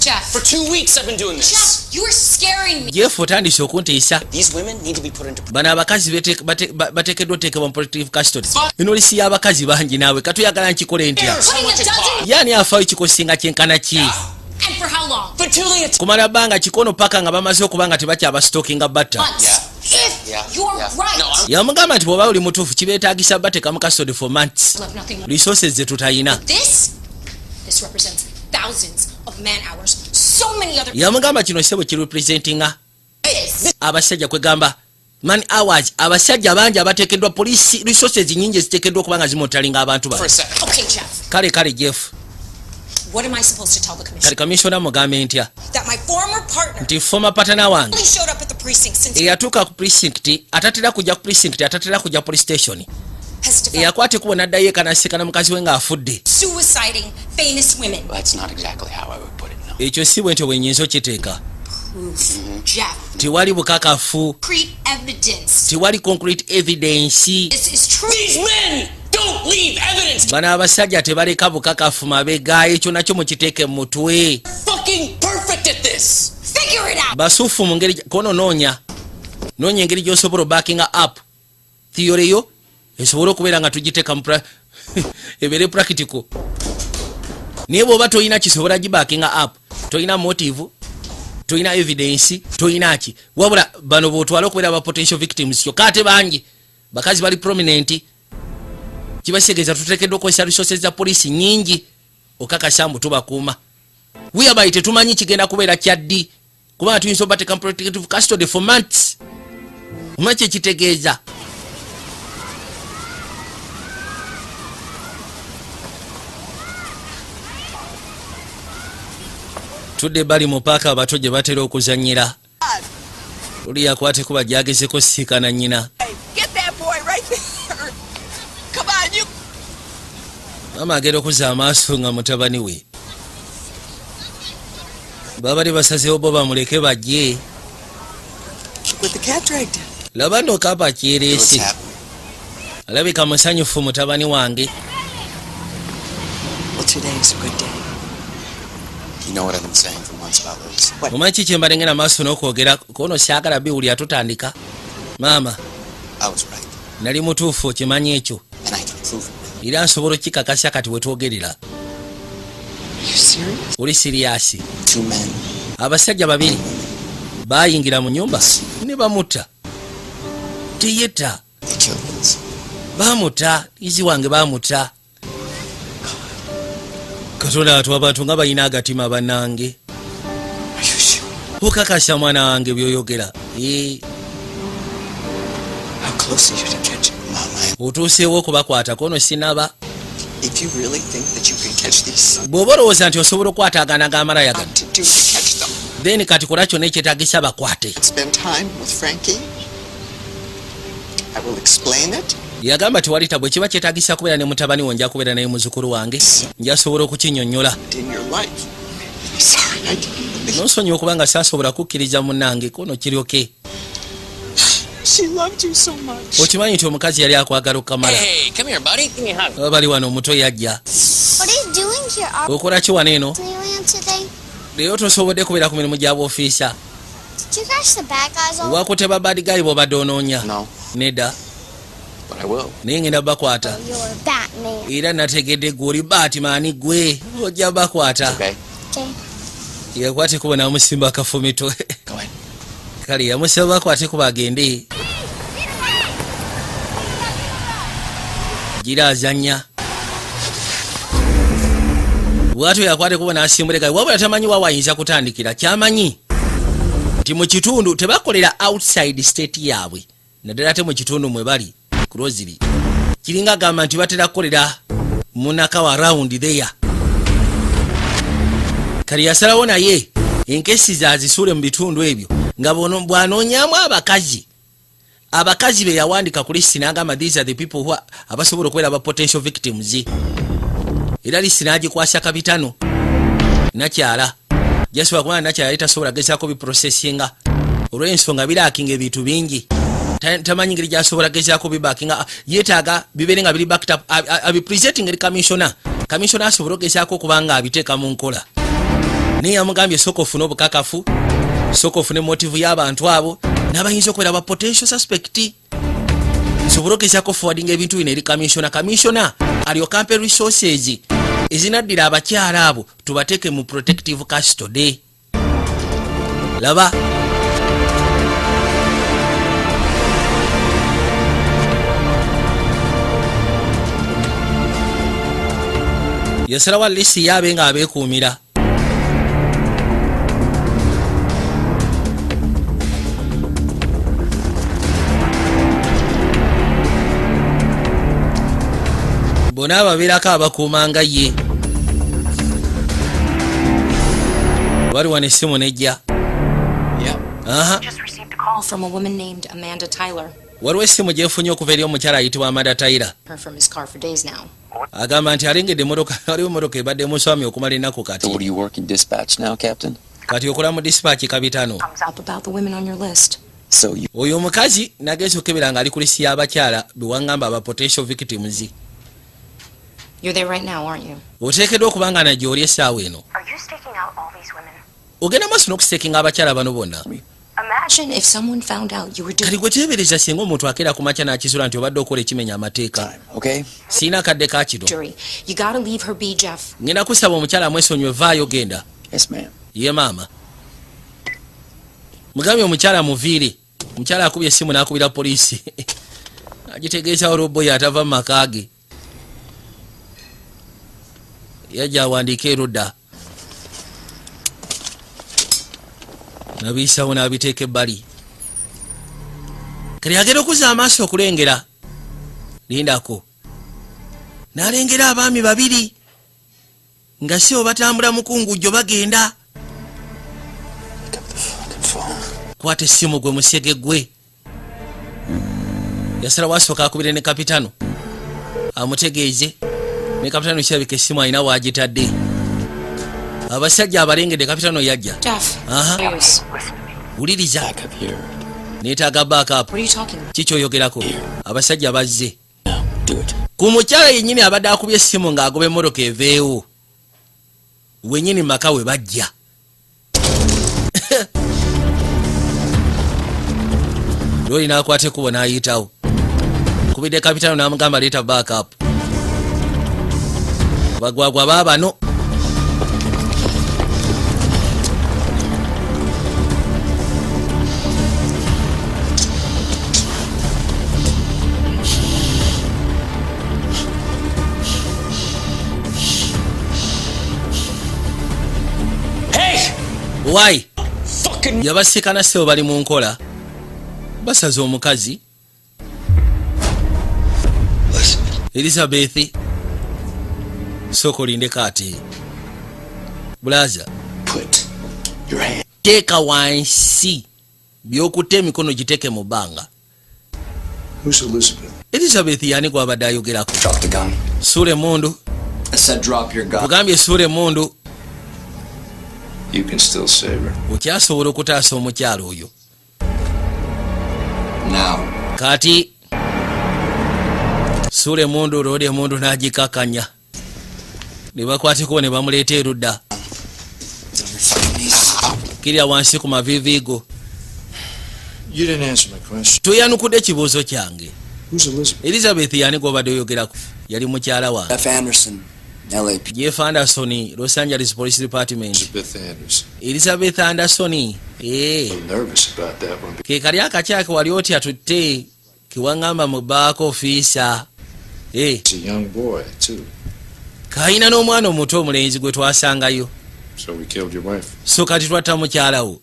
Jeff. For 2 weeks I've been doing this. Jeff, you are scaring me. Jeff otandise okuntiisa. These women need to be put into Bano abakazi bateekeddwa oteekebwa mu protective custody. Eno lisi y'abakazi bangi naawe katuyagala nkikole ntya? Putting a dozen. Yaani afaayo kikosinga kyenkana ki? And for how long? for 2 weeks. Kumala bbanga kikono paka nga bamaze okuba nga tebakyabasitookinga batta. Months. If you're right. No, I'm Yamugamba nti bw'oba oli mutuufu kibeetaagisa bateeka mu custody for months. Love nothing more. Resources ze tutayina. This represents thousands of man hours. So many other Yamugamba kino sebo kirepresentinga this. abasajja kwegamba man hours abasajja bangi abateekeddwa police resources nyingi ziteekeddwa okuba nga zimotalinga abantu for a ba. second. Okay, Jeff. Kale Jeff. What am I supposed to tell the commission? Kale commissioner mugambe ntya That my former partner nti former partner wange only showed up at the precinct since eyatuuka ku precinct atatera kujja ku precinct atatera kujja police station has developed eyakwate kubo n'addayo ekanasikana mukazi we ng'afudde. suiciding famous women. That's not exactly how I would put it, no. Ekyo si bwe ntyo bwe nnyinza okiteeka. Proof. Jeff. Tewali bukakafu, Concrete evidence. tewali concrete evidence. This is true. These men don't leave evidence. Bano abasajja tebaleka bukakafu mabega, ekyo nakyo mukiteeke mu mutwe. Fucking perfect at this. Figure it out. Basuufu mu ngeri kono noonya engeri gy'osobola backinga up theory yo esobola okubeera nga tugiteeka mu ebeere practical. Naye bw'oba toyina kisobola gibackinga up, toyina motive, toyina evidence, toyina ki, wabula bano bw'otwala okubeera ba potential victims kyokka ate bangi bakazi bali prominent. Kibasegeeza tuteekeddwa okukozesa resources za poliisi nyingi okakasa mbu tubakuuma. Whereby tetumanyi kigenda kubeera kyaddi kubanga tuyinza obateeka mu protective custody for months. Omanyi kyekitegeeza. Tudde bali mu paaka abato gye batera okuzannyira. Oli yakwate kuba gyagezeko siikana nnyina. Get that boy right there. Come on, you. Maama agenda okuzza amaaso nga mutabani we. Babali basazeewo bo bamuleke bajje. With the cat dragged in. Laba nno kapa What's kyereese. happening? Alabika musanyufu mutabani wange. Well, today is a good day. You know what I've been saying for months about Liz. Omanyi ki kye mbalengera maaso n'okwogera kono saagala biwulira tutandika. Maama, I was right. nali mutuufu okimanyi ekyo. And I can prove it. Era nsobola okikakasa kati we twogerera. You serious? Oli siriyaasi. 2 men. Abasajja babiri baayingira mu nyumba ne bamutta. Teyetta. They killed Liz. Bamutta. Izi wange bamutta. Katonda atu abantu nga balina agatima bannange. Are you sure? Okakasa mwana wange by'oyogera. How close are you to catching? Mama, Otuuseewo okubakwata kono sinaba. If you really think that you can catch these, Bw'oba olowooza nti osobola okwataagana g'amalayagano, what to do to catch them? then kati kola kyonna ekyetaagisa bakwate. Spend time with Frankie. I will explain it. Yagamba tewali bwe kiba kyetaagisa kubeera ne mutabani wo nja kubeera naye muzzukulu wange. Njasobola okukinnyonnyola. In your life. I'm sorry, I didn't believe. N'osonyiwa okuba nga saasobola kukkiriza munnange kono kiryoke. She loved you so much. Okimanyi nti omukazi yali akwagala okukamala. hey, come here, buddy. Give me a hug. Bali wano omuto yajja. What are you doing here? Are Okola ki wano eno? Disneyland today? Leero tosobodde kubeera ku mirimu gya bw'ofiisa. Did you catch the bad guys all? Wakuteba badigayi bw'obadde onoonya. No, Nedda. but I will. Naye ngenda bakwata. You're Batman. Era nategedde gwe oli Batman gwe. Ojja bakwata. Okay. Okay. Yakwate kuba n'amusimba akafumito. Go ahead. Kale yamusaba bakwate kuba agende. Gira azannya. Bw'atyo yakwate kuba n'asimbula gayi. Wabula tamanyi wa wayinza kutandikira. Kyamanyi nti mu kitundu tebakolera outside state yaabwe. Naddala ate mu kitundu mwe bali ku Rosary. Kiringa gamba nti batera kukolera munakawa around there. Kali yasalawo naye enkesi zaazisuule mu bitundu ebyo nga bw'anoonyaamu abakazi abakazi be yawandika ku list n'agamba these are the people who abasobola okubeera aba potential victims. Era list n'agikwasa kapitano nakyala jasobola kubanga nakyala tasobola gezaako biprocessinga olw'ensonga biraakinga ebintu bingi tamanyi ngeri gyasobola gezaako bibaakinga yeetaaga bibeere nga biri backed up abipresenting eri commissioner asobola ogezaako okubanga abiteeka mu nkola naye yamugambye sooka ofune obukakafu sooka ofune motive y'abantu abo n'abayinza okubeera ba potential suspect sobola ogezaako forwarding ebintu bino eri commissioner alyoka ampe resources ezinaddira abakyala abo tubateeke mu protective custody. Laba yasalawo lisi yaabe nga abeekuumira. Bona ababeerako abakuumanga ye bali wane essimu nejja. Just received a call from a woman named Amanda Tyler. Waliwo essimu gyefunye okuva eri omukyala ayitibwa Amanda Tyler. Her from his car for days now. Agamba nti alengedde waliwo emmotoka ebadde muswami okumala ennaku kati. So what do you work in dispatch now, Captain? Kati okola mu dispatch kapitano. Comes up about the women on your list. So you Oyo omukazi nagenza okukebera nga ali ku lisi y'abakyala bewangamba aba potential victims. You're there right now, aren't you? Oteekeddwa okubanga nagyoli essaawa eno. Are you staking out all these women? Ogenda maaso n'okuseekinga abakyala bano bonna. Imagine if someone found out you were doing. Kati gwe teebereza singa omuntu akeera ku makya n'akisula nti obadde okola ekimenya amateeka. okay? Siina kadde ka kino. Jury, you gotta leave her be, Jeff. Ngenda kusaba omukyala amwesonyiwe vaayo genda. Yes, ma'am. Ye maama. Mugambye omukyala muviire. Omukyala akubye essimu n'akubira poliisi. Agitegeeza olw'obboyi atava mu maka ge. Yajja awandiika erudda. Nabiisawo n'abiteeka ebbali. Kale agenda okuzza amaaso okulengera. Lindako. N'alengera abaami babiri. Nga si obatambula mukungujjo bagenda. Kwata essimu gwe musege gwe. Yasalawo asooka akubire ne kapitano. Amutegeeze. Ne kapitano kirabika essimu alina waagitadde. Abasajja abalengedde kapitano yajja. Jeff. Yes. Wuliriza. Back up here. Neetaaga backup. What are you talking about? Kikyoyogerako. Abasajja bazze. No, do it. Ku mukyala yennyini abadde akubye essimu ng'agoba emmotoka eveewo. Wennyini maka we bajja. Lwoli n'akwata ekkubo n'ayitawo. Kubidde kapitano n'amugamba leeta backup. Bagwagwa baabano. Why? Fucking Yabasekana sebo bali mu nkola. Basaze omukazi. Elizabeth. Soko linde kati. Blaza. put your hand. Teka wansi. Byokute emikono giteke mu bbanga. Who's Elizabeth? Elizabeth yani gwa abadde ayogerako. Drop the gun. Sule mundu. I said drop your gun. Mugambye sule mundu. You can still save her. Okyasobola okutaasa omukyalo oyo. Now. Kati sule mundu rode mundu n'agikakanya. Ne bakwateko ne bamuleeta erudda. Kirya wansi ku mavivigo. You didn't answer my question. Toyanukudde ekibuuzo kyange. Who's Elizabeth? Elizabeth yani gw'obadde oyogerako. Yali mukyala wange. F. Anderson, LAP. Jeff Anderson, Los Angeles Police Department. Elizabeth Anderson. Elizabeth Anderson. I'm nervous about that one. Ke kali akakyake wali oti atutte kiwangamba mu back officer. It's a young boy, too. Kayina n'omwana omuto omulenzi gwe twasangayo. So we killed your wife. So kati twatta mukyalawo.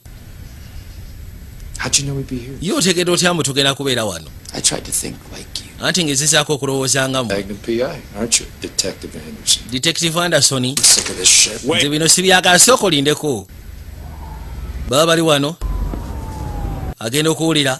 How'd you know we'd be here? Yo otegedde otya mbu tugenda kubeera wano. I tried to think like you. Anti ngezezaako okulowoozangamu. Magnum P.I., aren't you? Detective Anderson. Detective Anderson. I'm sick of this shit. Nze bino sibyagala sooka olindeko. Baba bali wano. Agenda okuwulira.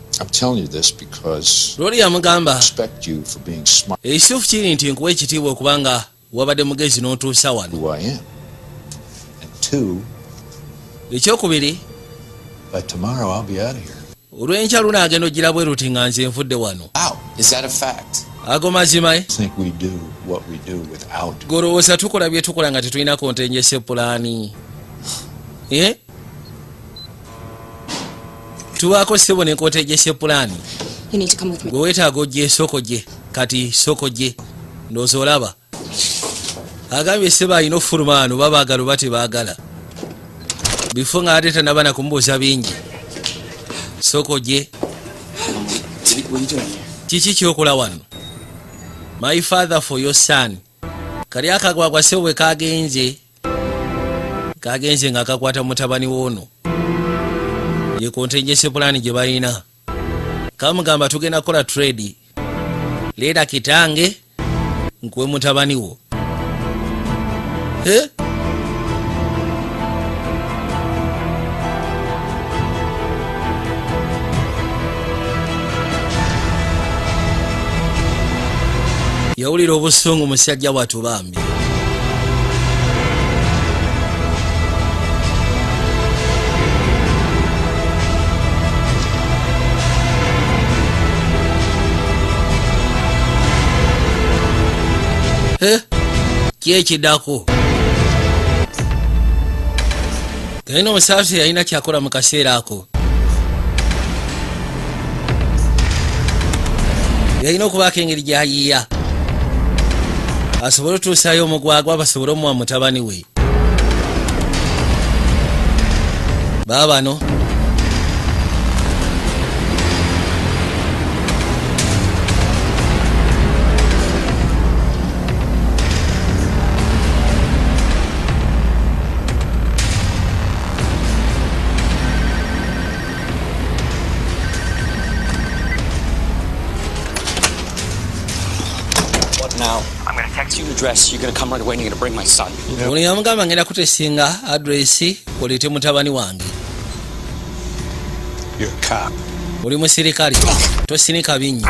I'm telling you this because lori yamugamba I respect you for being smart ekituufu kiri nti nkuwa ekitiibwa okubanga wabadde mugezi n'otuusa wano. who I am. And two, ekyokubiri by tomorrow I'll be out of here. olw'enkya lunaagenda ogira bwe ruti nga nze nfudde wano. Wow, is that a fact? ago mazima I think we do what we do without. golowooza tukola bye tukola nga tetulina kontenjese pulaani. tubaako ssebo ne kontenjese pulaani. You need to come with me. gwe weetaaga ojje esoko gye kati soko gye ndoozi olaba agambye ssebo alina ofuluma ano babaagala oba tebaagala bifo nga ate tanaba na kumubuuza bingi. soko gye What are you doing here? kiki kyokola wano? My father for your son. Kali akagwagwa ssebo bwe kagenze nga kakwata mutabani woono ye kontenjese pulaani gye balina. kamugamba tugenda kukola trade leeta kitange nkuwe mutabani wo. yawulira obusungu musajja bwatubambye. kyekiddako galina omusaafi yalina kyakola mu kaseera ako. yalina okubaako engeri gyayiiya asobole otuusaayo omugwagwa basobole omuwa mutabani we. baabano Now, I'm going to text you an address. You're going to come right away and you're going to bring my son. ono yamugamba ngenda kutesinga adresi oleete mutabani wange. You're a cop. oli musirikale tosinika binnya.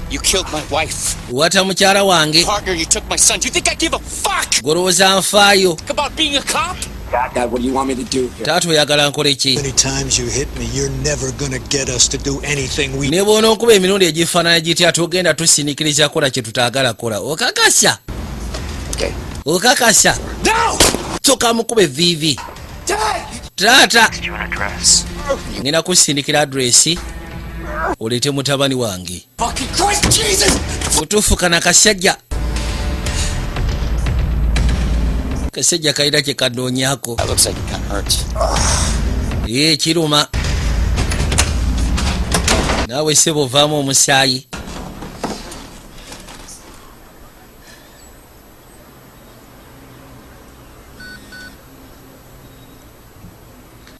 You killed my wife. wata mukyala wange. Partner, you took my son. Do you think I give a fuck golowooza nfaayo. about being a cop? Dad, what do you want me to do here? taata oyagala nkole ki? Many times you hit me, you're never gonna get us to do anything we. ne bwona okuba emirundi egifaanana gitya tugenda tusinikiriza kola kye tutaagala kola. okakasa Okay. okakasa soka mukube vivi. taata ngenda kusindikira adresi oleete mutabani wange. butuufu kana kasajja kasajja kalina kye kanoonyako. kiruma naawe ssebo ovaamu omusaayi.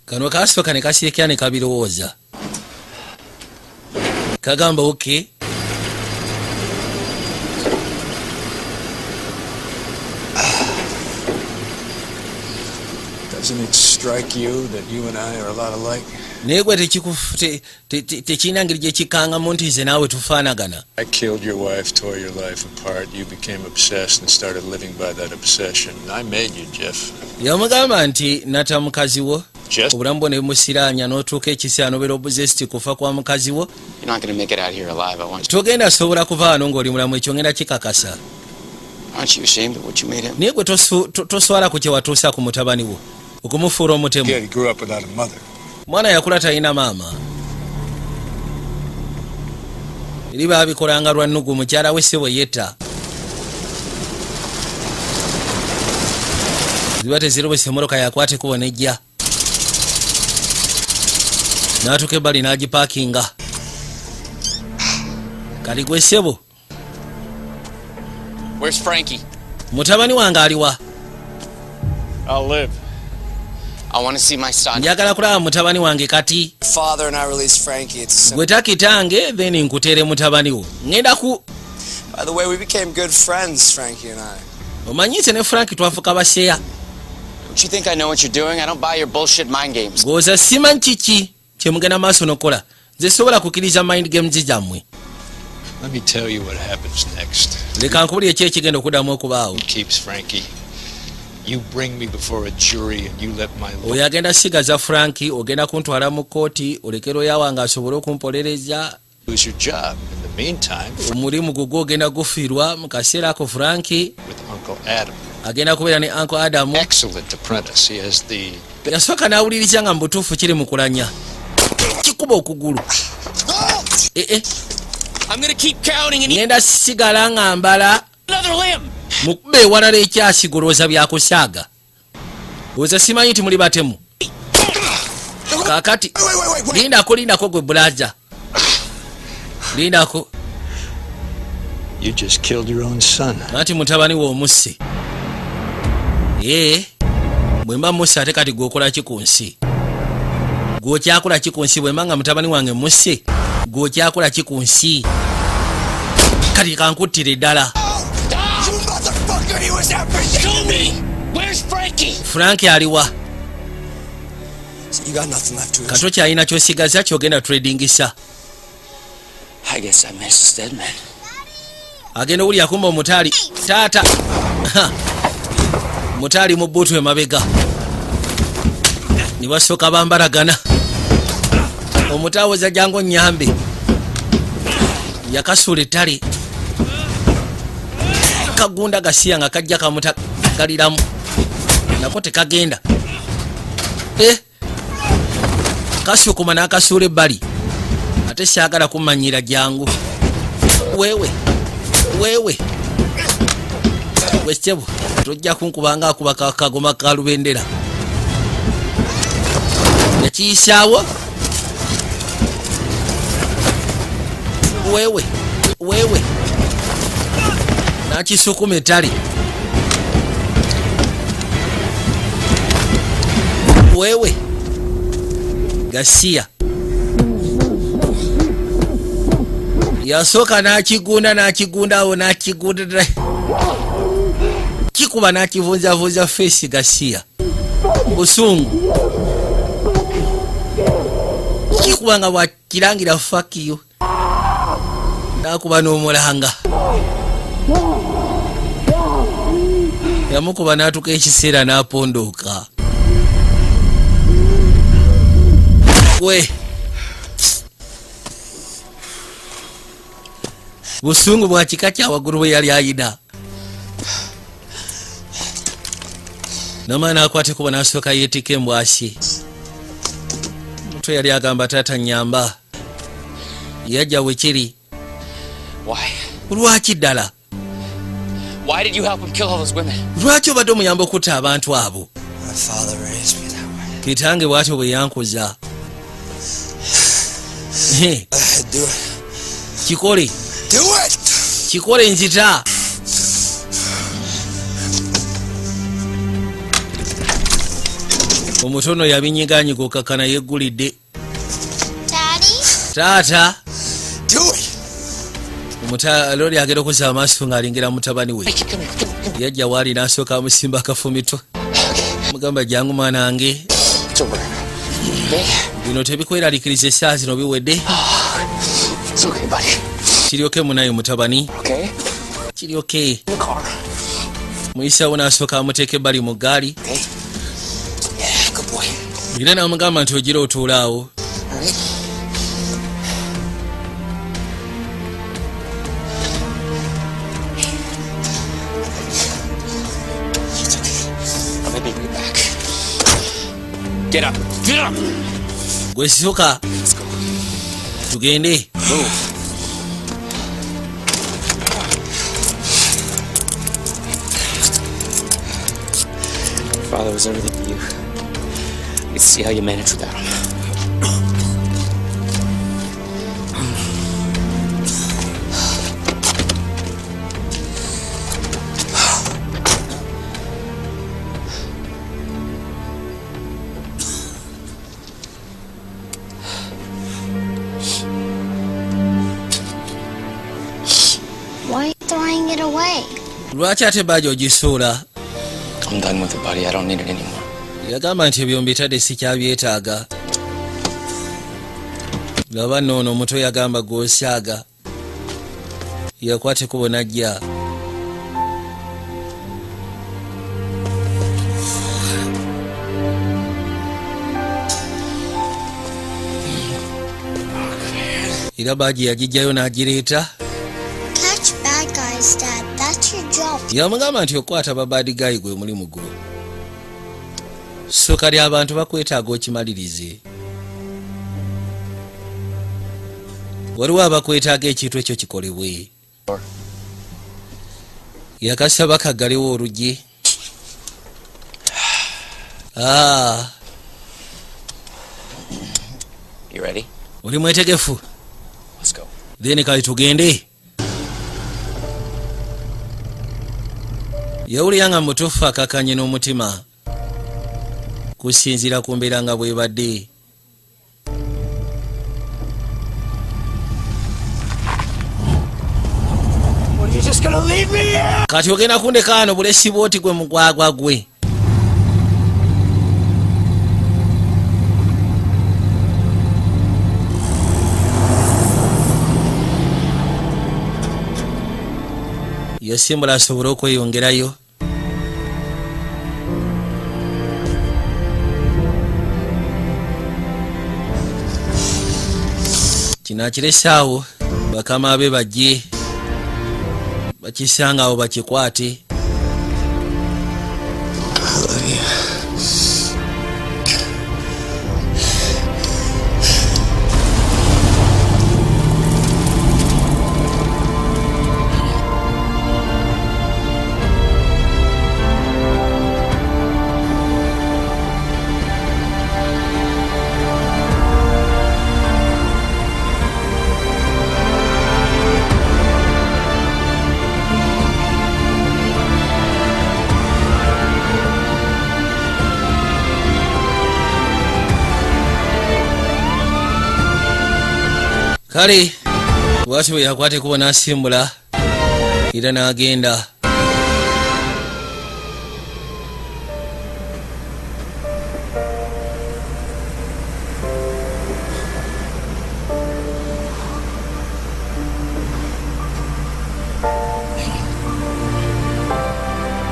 kano kasooka ne kasirekera ne kabirowooza kagamba oke Doesn't it strike you that you and I are a lot alike? naye gwe tekirina ngeri gye kikangamu nti nze naawe tufaanagana. I killed your wife, tore your life apart. You became obsessed and started living by that obsession. I made you, Jeff. yamugamba nti nata mukazi wo Just obulamu bwo ne bumusiraanya n'otuuka ekiseera n'obeera obuzesiti kufa kwa mukazi wo. You're not going to make it out here alive. I want you. togenda sobola kuva wano ng'oli mulamu. ekyo ngenda kikakasa. Aren't you ashamed of what you made him? naye gwe toswala ku kye watuusa ku mutabani wo okumufuula omutemu. he grew up without a mother. mwana yakula talina maama. eri baabikolanga lwa nnugu mukyala we ssebo yetta. ziba tezirobesa emmotoka yakwata ekubo nejja n'atuuka ebbali n'agipaakinga. kali gwe ssebo Where's Frankie? mutabani wange aliwa? I'll live. I want to see my son. njagala kulaba mutabani wange kati. Father and I released Frankie. It's gwe takitange then nkuteere mutabani wo. ngenda ku. by the way, we became good friends, Frankie and I. omanyi nze ne Frank twafuka baseya. Don't you think I know what you're doing? I don't buy your bullshit mind games. goza simanyi kiki kye mugenda maaso nokola. nze sobola kukkiriza mind games jammwe. Let me tell you what happens next. Leka nkubulire ki ekigenda okuddamu okubaawo. Keeps Frankie. You bring me before a jury and you let my oyo agenda sigaza Frankie, ogenda kuntwala mu kooti olekero yawange asobole okumpolereza. Lose your job. In the meantime, omulimu gugwo ogenda gufiirwa mu kaseera ako. Frankie with Uncle Adam. agenda kubeera ne Uncle Adam. Excellent apprentice. He has the yasooka n'awuliriza nga mu butuufu kiri mu kulanya. Kikuba okugulu. I'm gonna keep counting and ngenda sigala nga mbala another limb. mukube ewalala ekyasigolooza byakusaaga. oza simanyi nti muli batemu. Kakati lindako gwe bulaza. Lindako. You just killed your own son. Nati mutabani wo omusse. Bwemba musse ate kati gwokola ki ku nsi? Gwokyakola ki ku nsi bwemba nga mutabani wange musse? Gwokyakola ki ku nsi? Kati kankuttire ddala. Frankie aliwa? Kato kyalina kyosigaza kyogenda tradingisa. I guess I missed dead man. Agenda uli akumba omutali. Taata. Mutali mu bbutu emabega. Nibasoka bambalagana. Omutawoza jango nyambe. Yakasula ettale. Kagunda gasiya nga kajja kamutagaliramu. Nako tekagenda. Kasukuma n'akasuula ebbali. Ate syagala kumanyira jangu. Wewe wekyebu tojja kunkubanga akuba kagoma ka lubendera. Yakiyisaawo. Wewe nakisukuma ettale. Wewe Gasiya yasooka n'akigunda kikuba n'akivunjavunja face Gasiya busungu kikuba nga bwakirangira fuck you n'akuba n'omulanga yamukuba n'atuka ekiseera n'apondooka. We busungu bwa kika kya waggulu bwe yali ayina. N'amaana akwate kuba n'asooka yeetika embwasi. Mutwe yali agamba taata nyamba. Yajja wekiri. Why? Lwaki ddala? Why did you help him kill all those women? Lwaki obadde omuyamba okutta abantu abo? My father raised me that way. Kitange bw'atyo bwe yankuza. Do it. Kikole. Do it! Kikole nzita. Omutono yabinyiganyiga okakana yeggulidde. Taata. Do it! Lori agenda okuza amaaso ng'alengera mutabani we. Yajja waali n'asooka amusimba akafumito. Mugamba jangu mwana wange. Bino tebikweraliikiriza essaawa zino biwedde. Kiryoke munaye mutabani. Kiryoke. Muyisawo n'asooka amuteeka ebbali mu ggaali. Era n'amugamba nti ogira otuulaawo. Get up. Get up. Gwe sisoka. Tugende. Father was everything to you. Let's see how you manage without him. Why are you throwing it away? Lwaki ate baaja ogisuula? I'm done with it, buddy. I don't need it anymore. Yagamba nti ebyo mbitadde sikyabyetaaga. laba noono omuto yagamba gwosyaga yakwate kubona jja era baagi yagijjayo n'agireeta Catch bad guys, Dad. That's your job. yamugamba nti okwata babadigayi gwe mulimu gwo so kali abantu bakwetaaga okimalirize waliwo abakwetaaga ekintu ekyo kikolebwe yakasaba kaggalewo oluggi You ready? oli mwetegefu Let's go. then kali tugende yawulira nga mutuufu akakanye n'omutima kusinziira ku mbeera nga bwebadde kati ogenda kundeka wano bulesi bwoti gwe mugwagwa gwe yasimbula asobole okweyongerayo kino akirese bakama be bajje bakisanga awo bakikwate kale bwati bwe yakwate kuba n'asimbula era n'agenda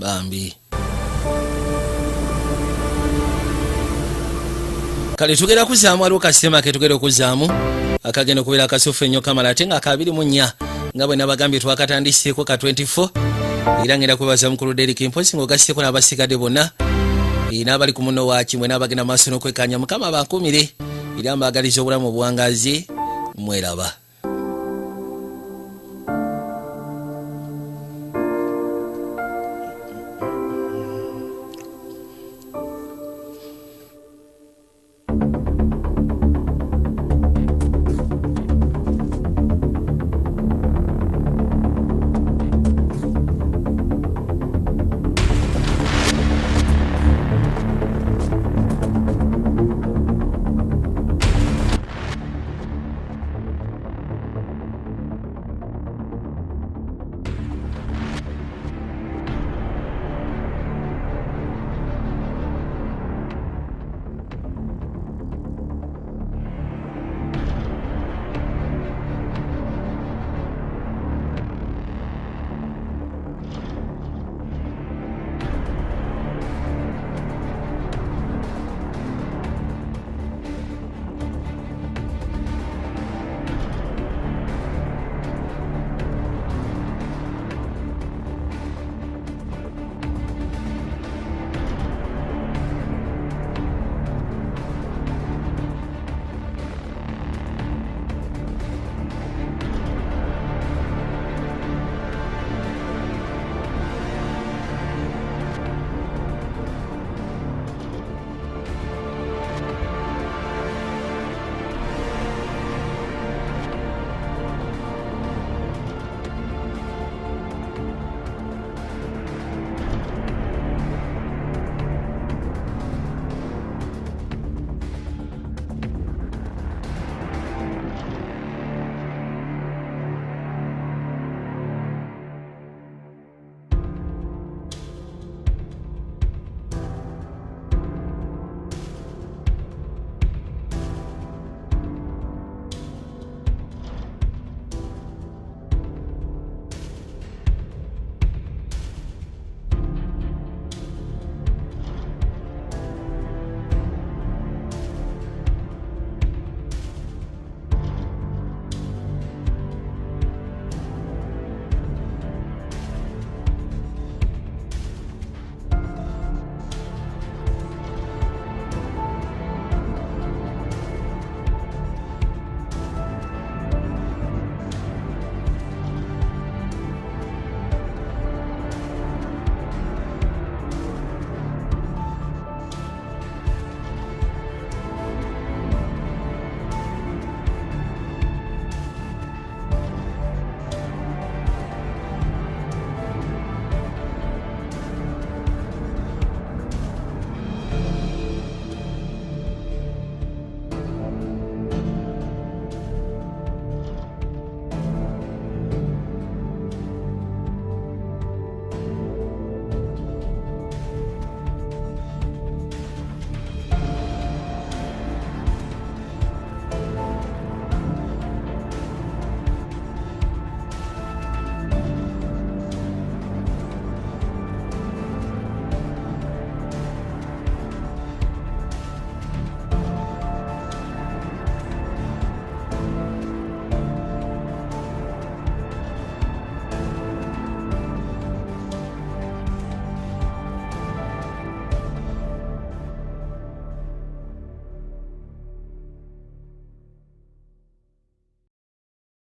bambi kale tugenda kuzaamu waliwo kasema ke tugenda okuzaamu akagenda okubeera akasuffu ennyo kamala ate nga ka24 nga bwe nabagambye twakatandiseeko ka 24 era ngenda kwebaza mukulu Derek Mposi ng'ogasseko n'abasigadde bonna n'abali ku muno waakimwe n'abagenda maaso n'okwekanya mukama abankumire era mbaagaliza obulamu obuwangazi mweraba